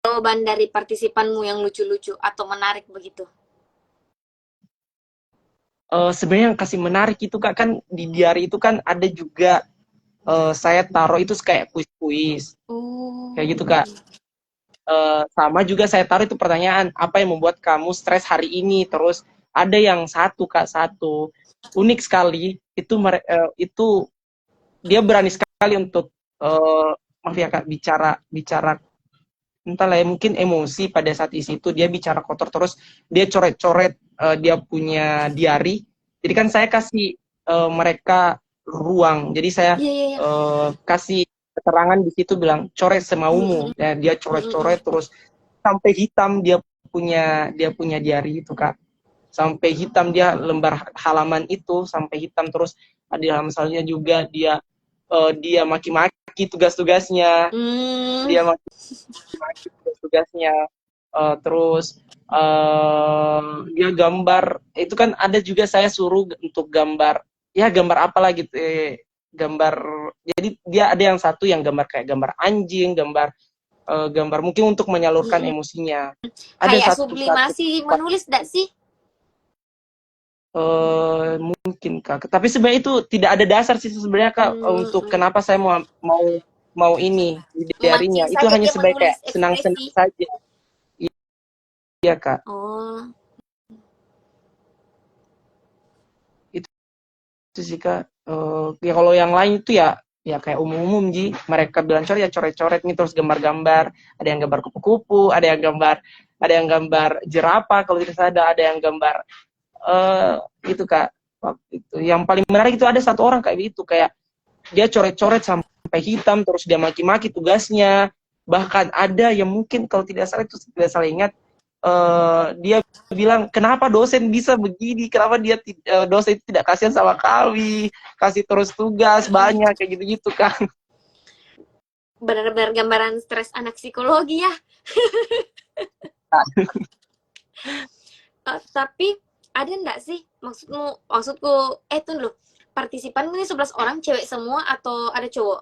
Jawaban dari partisipanmu yang lucu-lucu atau menarik begitu? Sebenarnya yang kasih menarik itu Kak, kan di diary itu kan ada juga saya taruh itu kayak kuis-kuis kayak gitu Kak. Sama juga saya taruh itu pertanyaan apa yang membuat kamu stres hari ini, terus ada yang satu Kak, satu unik sekali itu dia berani sekali untuk maaf ya Kak, bicara bicara entahlah ya, mungkin emosi pada saat di situ dia bicara kotor, terus dia coret-coret dia punya diary. Jadi kan saya kasih mereka ruang, jadi saya Iya, iya, iya. kasih keterangan di situ bilang coret semaumu, Mm-mm. dan dia Mm-mm. coret-coret terus sampai hitam dia punya diary itu Kak, sampai hitam dia lembar halaman itu sampai hitam. Terus di halaman selanjutnya juga dia maki-maki tugas-tugasnya, Hmm. dia maki tugas-tugasnya. Terus dia gambar itu kan ada juga saya suruh untuk gambar, ya gambar apa lagi gambar. Jadi dia ada yang satu yang gambar kayak gambar anjing, gambar mungkin untuk menyalurkan Mm-mm. emosinya. Ada Kayak satu satu sublimasi menulis gak sih? mungkin Kak, tapi sebenarnya itu tidak ada dasar sih sebenarnya Kak, untuk Hmm. kenapa saya mau mau ini di diarinya Memancing itu saja hanya dia sebagai kayak menulis senang-senang ekspresi. saja. Iya Kak, Oh. itu sih Kak. Ya kalau yang lain itu ya kayak umum-umum Ji, mereka bilang coret ya coret-coret nih, terus gambar-gambar, ada yang gambar kupu-kupu, ada yang gambar jerapah kalau tidak salah, ada yang gambar eh itu Kak. Waktu itu yang paling menarik itu ada satu orang kayak itu, kayak dia coret-coret sampai hitam, terus dia maki-maki tugasnya. Bahkan ada yang mungkin kalau tidak salah ingat, dia bilang kenapa dosen bisa begini, kenapa dosen itu tidak kasihan sama kami, kasih terus tugas banyak kayak gitu-gitu kan. Benar-benar gambaran stres anak psikologi ya. Tapi ada nggak sih maksudku tuh dulu, partisipan ini 11 orang cewek semua atau ada cowok?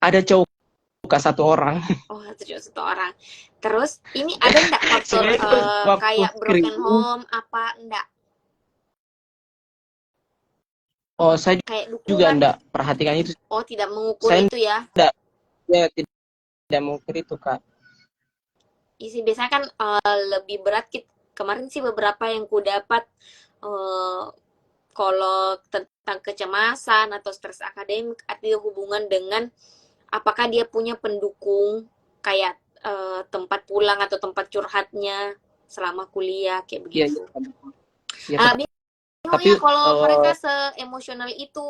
Ada cowok satu orang. Oh, satu cowok satu orang. Terus ini ada nggak faktor Sebenarnya itu waktu kayak broken screening, home apa enggak? oh saya Kayak juga dukungan? enggak perhatikan itu. Oh, tidak mengukur Saya itu ya. enggak, ya tidak mungkin itu Kak. Isi biasanya kan lebih berat. Kemarin sih beberapa yang ku dapat eh, kalau tentang kecemasan atau stres akademik ada hubungan dengan apakah dia punya pendukung kayak tempat pulang atau tempat curhatnya selama kuliah kayak Iya, begitu. iya. Ya, Bingung tapi ya kalau mereka se-emosional itu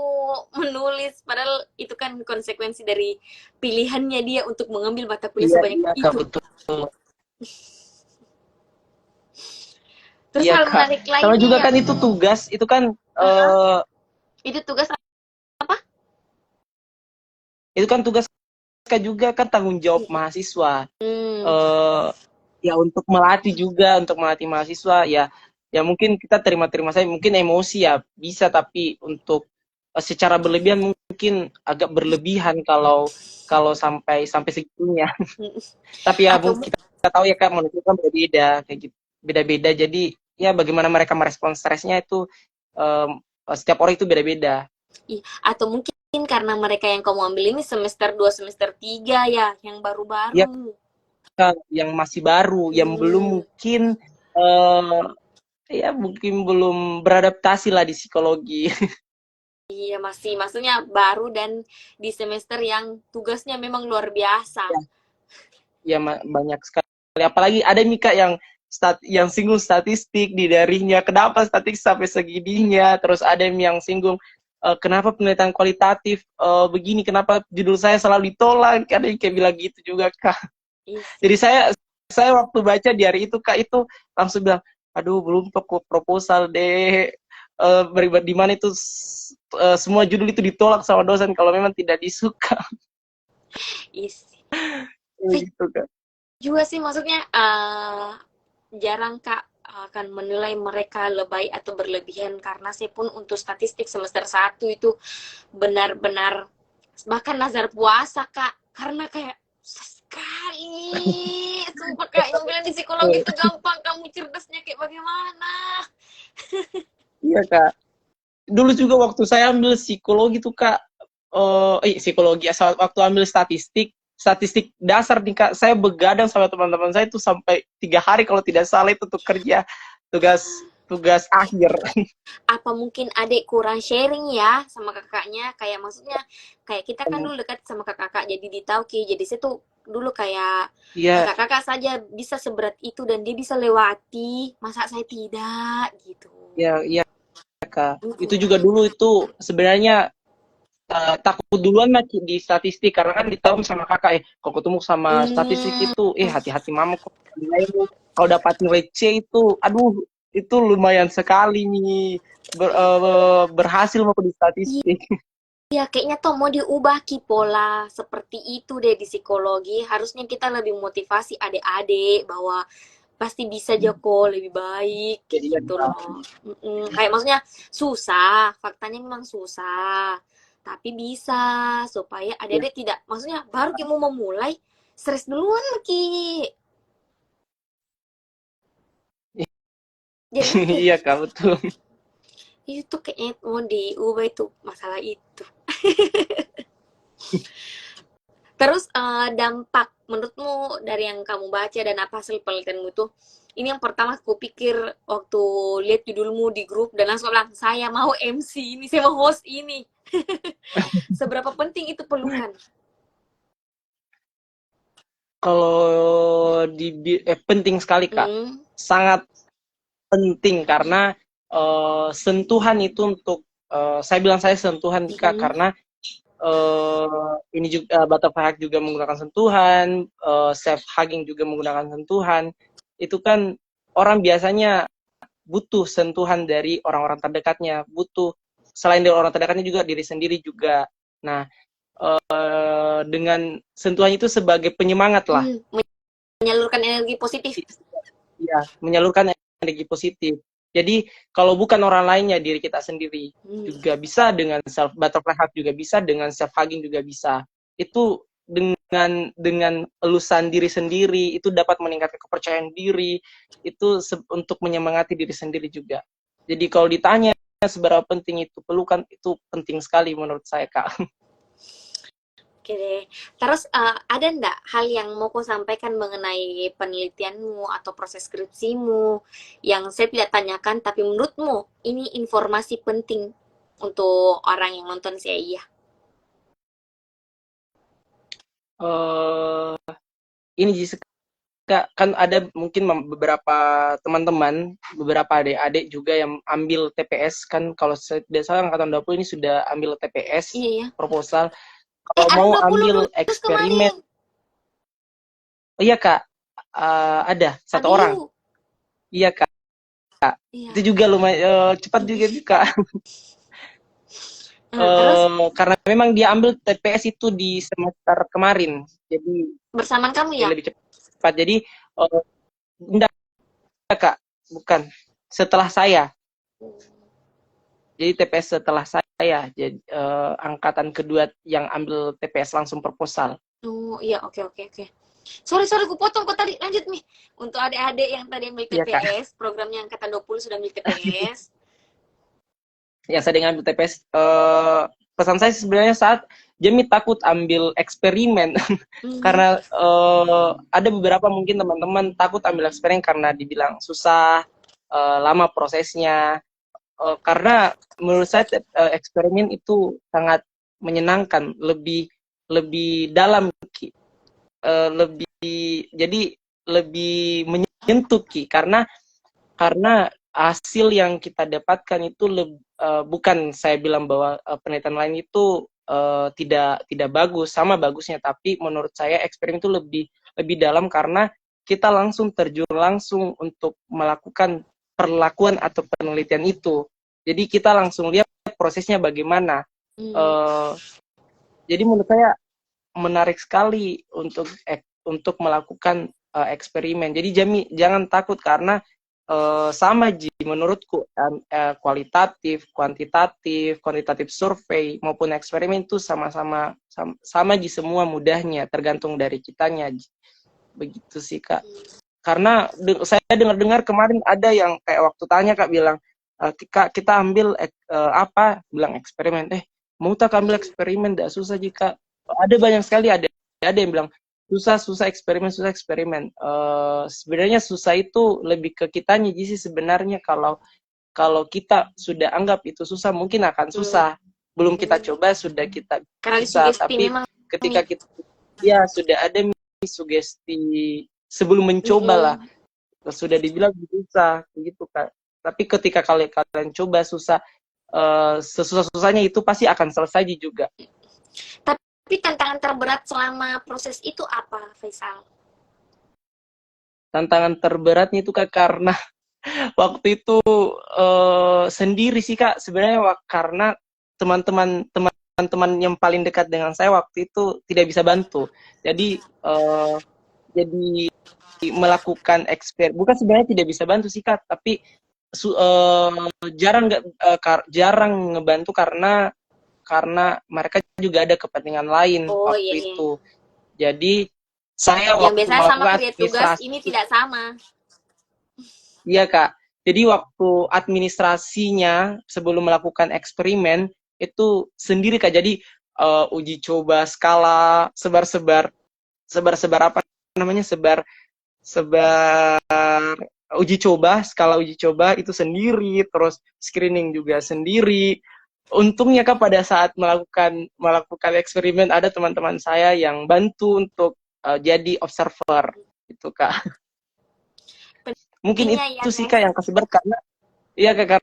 menulis, padahal itu kan konsekuensi dari pilihannya dia untuk mengambil mata kuliah iya sebanyak iya Kak, itu. betul. Terus Iya hal Kak. menarik Sama lainnya juga yang kan itu tugas, itu kan uh, eh itu tugas apa? itu kan tugas Kak juga kan tanggung jawab mahasiswa. Hmm. eh Ya untuk melatih juga, untuk melatih mahasiswa ya, ya mungkin kita terima-terima saja, mungkin emosi ya bisa, tapi untuk secara berlebihan mungkin agak berlebihan kalau kalau sampai sampai segitunya. Tapi ya Atau kita tahu ya Kak, manusia kan berbeda kayak gitu, beda-beda. Jadi ya bagaimana mereka merespon stresnya itu setiap orang itu beda-beda. atau mungkin karena mereka yang kamu ambil ini semester 2 semester 3 ya, yang Ya baru-baru. Kak, yang masih baru, yang belum Hmm. mungkin eh ya mungkin belum beradaptasi lah di psikologi. Iya, masih maksudnya baru dan di semester yang tugasnya memang luar biasa. Ya banyak sekali. Apalagi ada nih Kak yang singgung statistik di darinya. Kenapa statistik sampai segininya? Terus ada yang singgung kenapa penelitian kualitatif begini? Kenapa judul saya selalu ditolak? Ada yang kayak bilang gitu juga Kak. Isi. Jadi saya waktu baca di hari itu Kak itu langsung bilang, aduh belum proposal deh. Di mana itu semua judul itu ditolak sama dosen kalau memang tidak disuka. Isi. Saya Gitu Kak. juga sih maksudnya jarang Kak akan menilai mereka lebay atau berlebihan, karena saya pun untuk statistik semester 1 itu benar-benar bahkan nazar puasa Kak, karena kayak sekali sumpah Kak, yang bilang di psikologi itu gampang, kamu cerdasnya kayak bagaimana. Iya Kak. Dulu juga waktu saya ambil psikologi tuh Kak, psikologi asal waktu ambil statistik dasar nih Kak, saya begadang sama teman-teman saya itu sampai 3 hari kalau tidak salah itu untuk kerja tugas tugas akhir. Apa mungkin adik kurang sharing ya sama kakaknya, kayak maksudnya kayak kita kan dulu dekat sama kakak jadi ditauki, jadi saya tuh dulu kayak Iya, kakak-kakak saja bisa seberat itu dan dia bisa lewati, masa saya tidak gitu. iya Kak. Itu Mm-mm. juga dulu itu sebenarnya takut duluan mah di statistik karena kan ditahu sama kakak kalau ketemu sama statistik Hmm, itu hati-hati mama kok nilaimu kalau dapat nilai C itu aduh itu lumayan sekali nih berhasil mau di statistik. iya, kayaknya tuh mau diubah ki pola seperti itu deh di psikologi. Harusnya kita lebih motivasi adik-adik bahwa pasti bisa aja kok lebih baik kayak Jadinya gitu loh. Kayak maksudnya susah, faktanya memang susah. Tapi bisa supaya ya, adik-adik tidak, maksudnya baru kamu mau memulai stres duluan lagi. Jadinya kayak iya kak betul. itu kayaknya mau diubah itu masalah itu. Terus dampak menurutmu dari yang kamu baca dan apa hasil penelitianmu itu? Ini yang pertama aku pikir waktu lihat judulmu di grup dan langsung bilang, saya mau MC ini, saya mau host ini. Seberapa penting itu pelukan? Kalau penting sekali kak, Hmm. sangat penting karena sentuhan itu untuk saya bilang saya sentuhan kak Mm-mm. karena ini juga butterfly hug juga menggunakan sentuhan, self hugging juga menggunakan sentuhan. Itu kan orang biasanya butuh sentuhan dari orang-orang terdekatnya, butuh selain dari orang terdekatnya juga diri sendiri juga. Nah, dengan sentuhan itu sebagai penyemangat lah, Hmm. Menyalurkan energi positif. ya, menyalurkan energi positif. Jadi kalau bukan orang lainnya diri kita sendiri Hmm. juga bisa dengan self butterfly hug juga bisa dengan self hugging juga bisa. Itu dengan elusan diri sendiri itu dapat meningkatkan kepercayaan diri itu untuk menyemangati diri sendiri juga. Jadi kalau ditanya seberapa penting itu pelukan itu penting sekali menurut saya Kak. Oke deh. Terus ada ndak hal yang mau kau sampaikan mengenai penelitianmu atau proses skripsimu yang saya tidak tanyakan tapi menurutmu ini informasi penting untuk orang yang nonton saya? Iya. uh, ini Kak, kan ada mungkin beberapa teman-teman, beberapa adik-adik juga yang ambil TPS kan kalau saya tidak salah angkatan 20 ini sudah ambil TPS Iya ya. proposal kalau Anak mau 20 ambil lulus eksperimen. kemarin. Oh iya Kak, ada satu orang. Abiu. Iya Kak, Iya. itu juga lumayan cepat juga tuh Kak. Terus karena memang dia ambil TPS itu di semester kemarin, jadi bersamaan kamu dia ya? lebih cepat. Jadi enggak kak, bukan setelah saya. Jadi TPS setelah saya, jadi angkatan kedua yang ambil TPS langsung proposal. Oh iya, oke oke oke. Sorry sorry, gue potong kok tadi. Lanjut nih. Untuk adik-adik yang tadi ambil Iya kak. TPS, programnya angkatan 20 sudah ambil TPS. Ya saya dengan ambil TPS, pesan saya sebenarnya saat Jemi takut ambil eksperimen Hmm. karena ada beberapa mungkin teman-teman takut ambil eksperimen karena dibilang susah, lama prosesnya. Karena menurut saya eksperimen itu sangat menyenangkan, lebih lebih dalam, lebih jadi lebih menyentuh Ki, karena hasil yang kita dapatkan itu bukan saya bilang bahwa penelitian lain itu tidak bagus, sama bagusnya, tapi menurut saya eksperimen itu lebih lebih dalam karena kita langsung terjun langsung untuk melakukan perlakuan atau penelitian itu. Jadi kita langsung lihat prosesnya bagaimana. Hmm. Uh, jadi menurut saya menarik sekali untuk melakukan eksperimen. Jadi jangan takut karena sama Ji, menurutku kualitatif, kuantitatif survei maupun eksperimen itu sama Ji, semua mudahnya tergantung dari kitanya Ji. Begitu sih Kak. Karena saya dengar-dengar kemarin ada yang kayak waktu tanya Kak bilang, Kak kita ambil apa? Bilang eksperimen. Mau tak ambil eksperimen? Tidak susah jika ada banyak sekali, ada yang bilang susah susah eksperimen. Sebenarnya susah itu lebih ke kitanya sih sebenarnya. Kalau kita sudah anggap itu susah, mungkin akan Hmm. susah. Belum kita coba sudah kita Karena bisa, disugesti tapi memang ketika nih. kita ya sudah ada sugesti sebelum mencoba lah, Mm-mm. sudah dibilang susah gitu Kak. Tapi ketika kalian coba susah, sesusah-susahnya itu pasti akan selesai juga. Tapi tantangan terberat selama proses itu apa, Faisal? Tantangan terberatnya itu Kak karena waktu itu sendiri sih Kak sebenarnya, karena teman-teman yang paling dekat dengan saya waktu itu tidak bisa bantu. Jadi melakukan bukan sebenarnya tidak bisa bantu sih Kak, tapi jarang ngebantu karena mereka juga ada kepentingan lain Oh iya, waktu iya. itu. Jadi saya Yang waktu biasanya sama melakukan kerja tugas ini administrasi, tidak sama. iya Kak. Jadi waktu administrasinya sebelum melakukan eksperimen itu sendiri Kak. Jadi uji coba skala, sebar-sebar apa namanya, sebar skala uji coba itu sendiri, terus screening juga sendiri. Untungnya Kak pada saat melakukan eksperimen ada teman-teman saya yang bantu untuk jadi observer itu Kak. Mungkin Pentingnya ya, itu sih guys. Kak yang kasih karena iya Kak,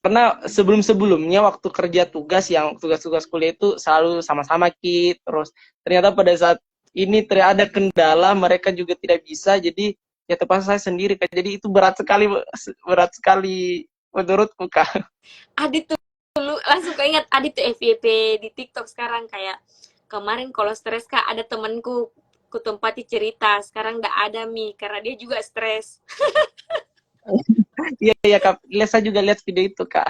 karena sebelum-sebelumnya waktu kerja tugas-tugas kuliah itu selalu sama-sama Ki, terus ternyata pada saat ini ada kendala, mereka juga tidak bisa, jadi ya terpaksa saya sendiri Kak. Jadi itu berat sekali menurutku Kak. Adit tuh dulu langsung keinget Adit tuh FYP di TikTok sekarang kayak kemarin kalau stres Kak ada temenku ku tempati cerita sekarang nggak ada Mi karena dia juga stres. Iya iya Kak, saya juga lihat video itu Kak.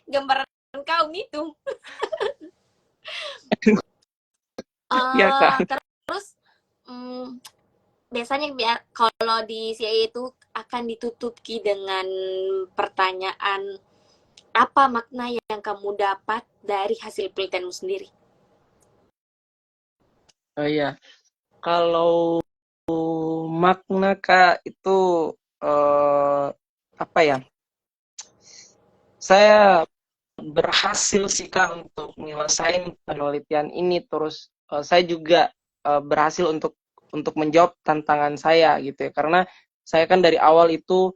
Gambaran kau itu. Iya Kak. Terus mm, biasanya kalau di CIA itu akan ditutup Ki dengan pertanyaan apa makna yang kamu dapat dari hasil penelitianmu sendiri? Oh iya, kalau makna Kak itu eh, apa ya? Saya berhasil sih Kak untuk menyelesaikan penelitian ini, terus saya juga berhasil untuk menjawab tantangan saya gitu ya, karena saya kan dari awal itu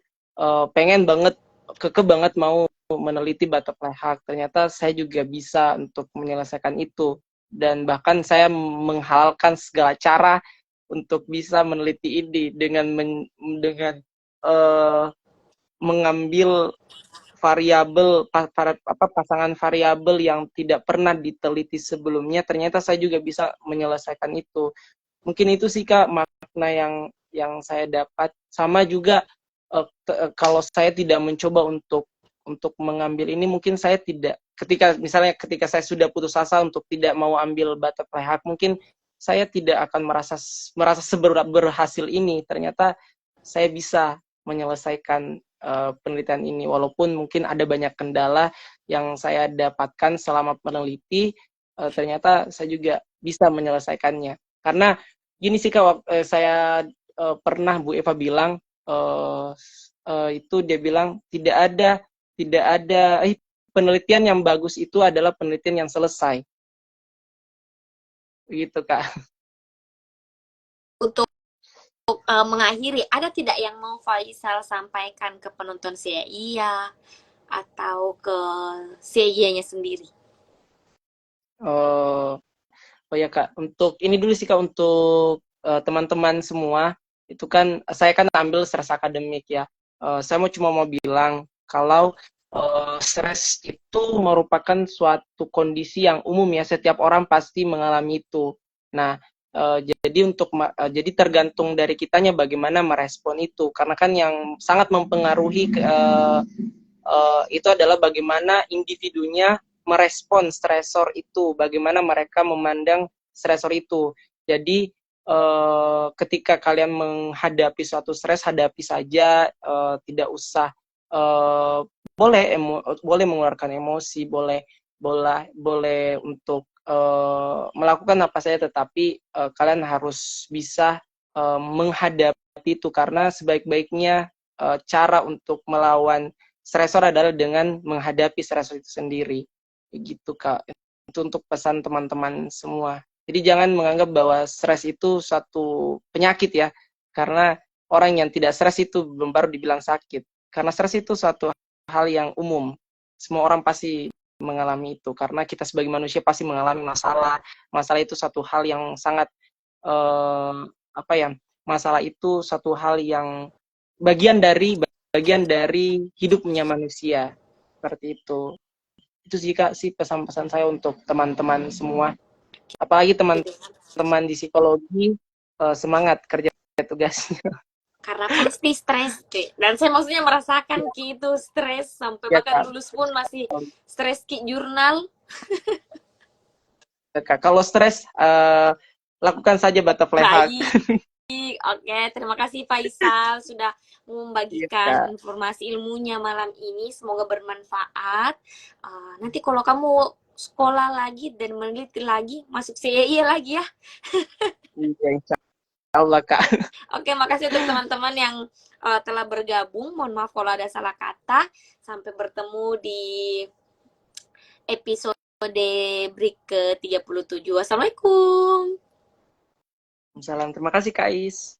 pengen banget, keke banget mau meneliti butterfly hawk. Ternyata saya juga bisa untuk menyelesaikan itu, dan bahkan saya menghalalkan segala cara untuk bisa meneliti ini dengan dengan uh, mengambil pasangan variabel yang tidak pernah diteliti sebelumnya, ternyata saya juga bisa menyelesaikan itu. Mungkin itu sih Kak makna yang saya dapat. Sama juga kalau saya tidak mencoba untuk mengambil ini, mungkin saya tidak, ketika saya sudah putus asa untuk tidak mau ambil butterfly hack, mungkin saya tidak akan merasa berhasil ini. Ternyata saya bisa menyelesaikan penelitian ini, walaupun mungkin ada banyak kendala yang saya dapatkan selama meneliti, ternyata saya juga bisa menyelesaikannya. Karena gini sih Kak, saya pernah Bu Eva bilang, itu dia bilang tidak ada penelitian yang bagus itu adalah penelitian yang selesai, gitu Kak. Untuk mengakhiri, ada tidak yang mau Faisal sampaikan ke penonton CIA atau ke CIA-nya sendiri? Oh, oh ya Kak, untuk ini dulu sih Kak, untuk teman-teman semua, itu kan saya kan ambil stres akademik ya. Saya cuma mau bilang kalau stres itu merupakan suatu kondisi yang umum ya, setiap orang pasti mengalami itu. Nah, jadi tergantung dari kitanya bagaimana merespon itu, karena kan yang sangat mempengaruhi itu adalah bagaimana individunya merespon stresor itu, bagaimana mereka memandang stresor itu. Jadi ketika kalian menghadapi suatu stres, hadapi saja, tidak usah uh, boleh mengeluarkan emosi, boleh untuk melakukan apa saja, tetapi kalian harus bisa menghadapi itu, karena sebaik-baiknya cara untuk melawan stresor adalah dengan menghadapi stresor itu sendiri. Begitu Kak. Itu untuk pesan teman-teman semua. Jadi jangan menganggap bahwa stres itu suatu penyakit ya. Karena orang yang tidak stres itu belum baru dibilang sakit. Karena stres itu suatu hal yang umum. Semua orang pasti mengalami itu. Karena kita sebagai manusia pasti mengalami masalah. Masalah itu satu hal yang sangat eh, apa ya? Masalah itu satu hal yang bagian dari hidupnya manusia, seperti itu. Itu sih Kak sih pesan-pesan saya untuk teman-teman semua, apalagi teman-teman di psikologi, semangat kerja tugasnya. Karena pasti stres, Ki. Dan saya maksudnya merasakan Ki itu stres sampai Ya bahkan Kak. lulus pun masih stres Ki jurnal. Ya, Kak. Kalau stres, lakukan saja butterfly hug. Baik. Oke, terima kasih Faisal sudah Iya membagikan Kak. informasi ilmunya malam ini. Semoga bermanfaat. Nanti kalau kamu sekolah lagi dan meneliti lagi, masuk CEI lagi ya. Iya, insya Allah Kak. Oke, makasih untuk teman-teman yang telah bergabung. Mohon maaf kalau ada salah kata. Sampai bertemu di episode break ke-37. Wassalamualaikum. Salam, terima kasih Kak Is.